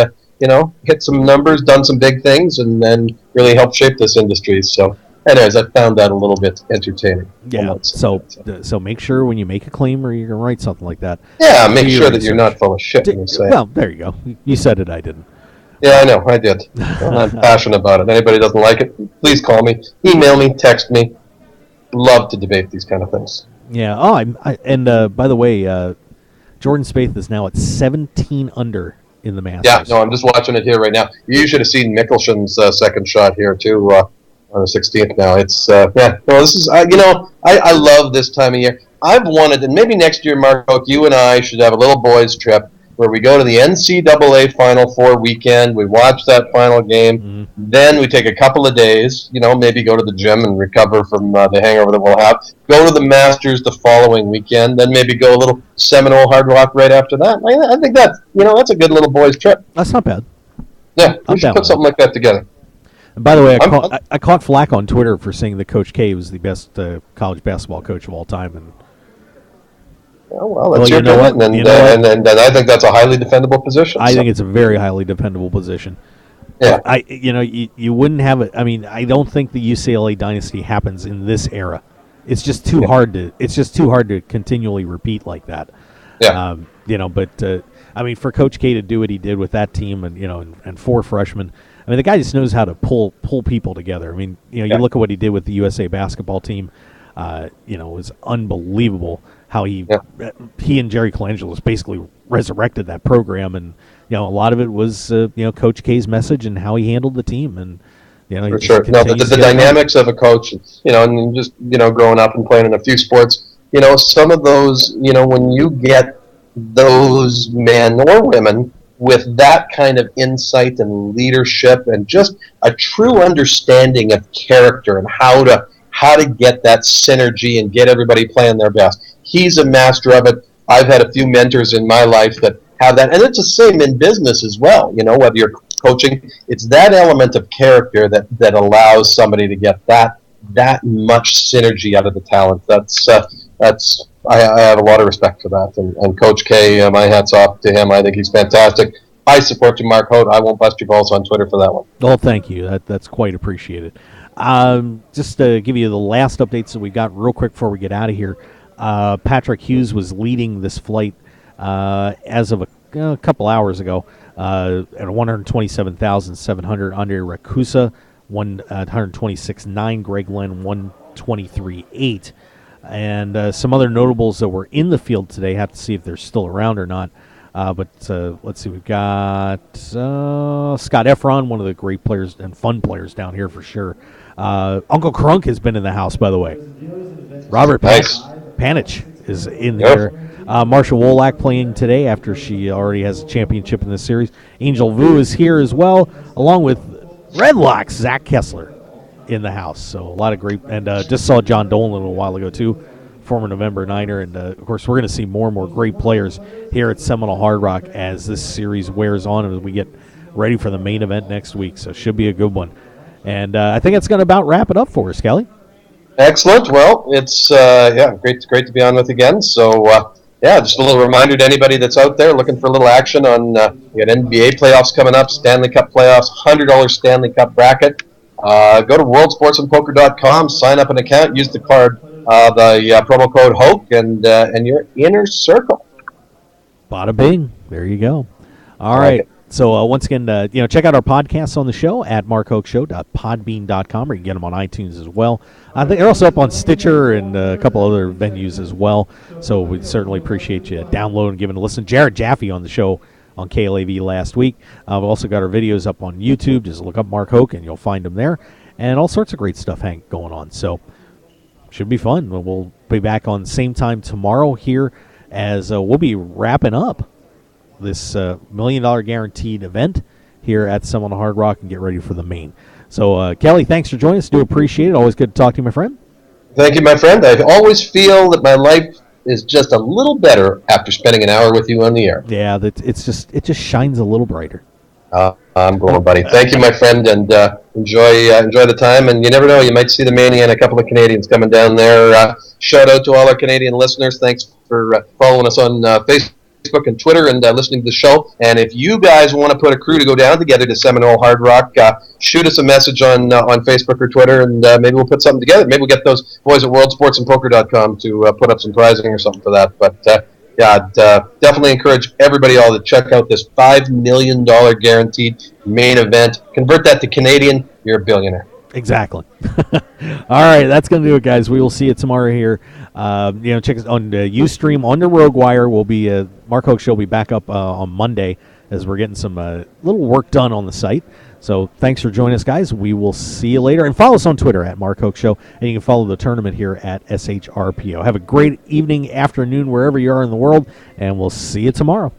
S4: hit some numbers, done some big things, and then really helped shape this industry. So, anyways, I found that a little bit entertaining.
S2: Yeah, so make sure when you make a claim or you're going to write something like that.
S4: Yeah, make sure that you're not full of shit when you say it.
S2: Well, there you go. You said it, I didn't.
S4: Yeah, I know, I did. I'm passionate about it. Anybody doesn't like it, please call me, email me, text me. Love to debate these kind of things.
S2: Yeah. Oh, by the way, Jordan Spieth is now at 17 under in the Masters.
S4: Yeah, no, I'm just watching it here right now. You should have seen Mickelson's second shot here too on the 16th. Now it's this is I love this time of year. I've wanted, and maybe next year, Mark, you and I should have a little boys trip where we go to the NCAA Final Four weekend. We watch that final game. Then we take a couple of days, maybe go to the gym and recover from the hangover that we'll have. Go to the Masters the following weekend. Then maybe go a little Seminole Hard Rock right after that. I think that's a good little boys trip.
S2: That's not bad.
S4: Yeah, we should put something like that together.
S2: And by the way, I caught flack on Twitter for saying that Coach K was the best college basketball coach of all time, and
S4: well, that's your opinion, and I think that's a highly defendable position.
S2: I think it's a very highly defendable position.
S4: Yeah,
S2: you wouldn't have it. I mean, I don't think the UCLA dynasty happens in this era. It's just too hard to. It's just too hard to continually repeat like that.
S4: Yeah.
S2: But for Coach K to do what he did with that team, and and 4 freshmen. I mean, the guy just knows how to pull people together. I mean, you look at what he did with the USA basketball team. It was unbelievable how he and Jerry Colangelos basically resurrected that program, and a lot of it was Coach K's message and how he handled the team, and
S4: for sure. No, the dynamics of a coach, and just growing up and playing in a few sports, some of those, when you get those men or women with that kind of insight and leadership and just a true understanding of character and how to get that synergy and get everybody playing their best. He's a master of it. I've had a few mentors in my life that have that, and it's the same in business as well. Whether you're coaching, it's that element of character that allows somebody to get that much synergy out of the talent. I have a lot of respect for that, and Coach K, my hat's off to him. I think he's fantastic. I support you, Mark Holt. I won't bust your balls on Twitter for that one.
S2: Well, thank you. That's quite appreciated. Just to give you the last updates that we got real quick before we get out of here. Patrick Hughes was leading this flight as of a couple hours ago at 127,700. Andre Rakusa 126.9. Greg Lynn 23-8. And some other notables that were in the field today, have to see if they're still around or not. But let's see, we've got Scott Efron, one of the great players and fun players down here for sure. Uncle Crunk has been in the house, by the way. Robert Panich is in there. Marsha Wolak playing today after she already has a championship in this series. Angel Vu is here as well, along with Red Locks, Zach Kessler in the house. So a lot of great, and just saw John Dolan a little while ago too, former November Niner. And of course, we're going to see more and more great players here at Seminole Hard Rock as this series wears on and as we get ready for the main event next week. So it should be a good one. And I think it's going to about wrap it up for us, Kelly.
S4: Excellent. Well, it's great to be on with again. So just a little reminder to anybody that's out there looking for a little action on we got NBA playoffs coming up, Stanley Cup playoffs, $100 Stanley Cup bracket. Go to worldsportsandpoker.com, sign up an account, use the promo code HOKE, and you're inner circle.
S2: Bada bing. There you go. All right. So once again, check out our podcasts on the show at markhokeshow.podbean.com, or you can get them on iTunes as well. I think they're also up on Stitcher and a couple other venues as well. So we certainly appreciate you downloading and giving a listen. Jared Jaffe on the show on KLAV last week. We've also got our videos up on YouTube. Just look up Mark Hoke and you'll find them there. And all sorts of great stuff going on. So should be fun. We'll be back on the same time tomorrow here as we'll be wrapping up this $1 million guaranteed event here at Seminole Hard Rock and get ready for the main. So, Kelly, thanks for joining us. Do appreciate it. Always good to talk to you, my friend.
S4: Thank you, my friend. I always feel that my life is just a little better after spending an hour with you on the air.
S2: Yeah, it just shines a little brighter.
S4: I'm going, buddy. Thank you, my friend, and enjoy the time. And you never know, you might see the Mania and a couple of Canadians coming down there. Shout out to all our Canadian listeners. Thanks for following us on Facebook and Twitter and listening to the show. And if you guys want to put a crew to go down together to Seminole Hard Rock, shoot us a message on Facebook or Twitter, and maybe we'll put something together. Maybe we'll get those boys at worldsportsandpoker.com to put up some prizing or something for that. But definitely encourage everybody all to check out this $5 million guaranteed main event. Convert that to Canadian, you're a billionaire.
S2: Exactly. All right, that's going to do it, guys. We will see you tomorrow here. Check us on Ustream on the RogueWire. We'll be Mark Hoke Show will be back up on Monday as we're getting some little work done on the site. So thanks for joining us, guys. We will see you later. And follow us on Twitter at Mark Hoke Show, and you can follow the tournament here at SHRPO. Have a great evening, afternoon, wherever you are in the world, and we'll see you tomorrow.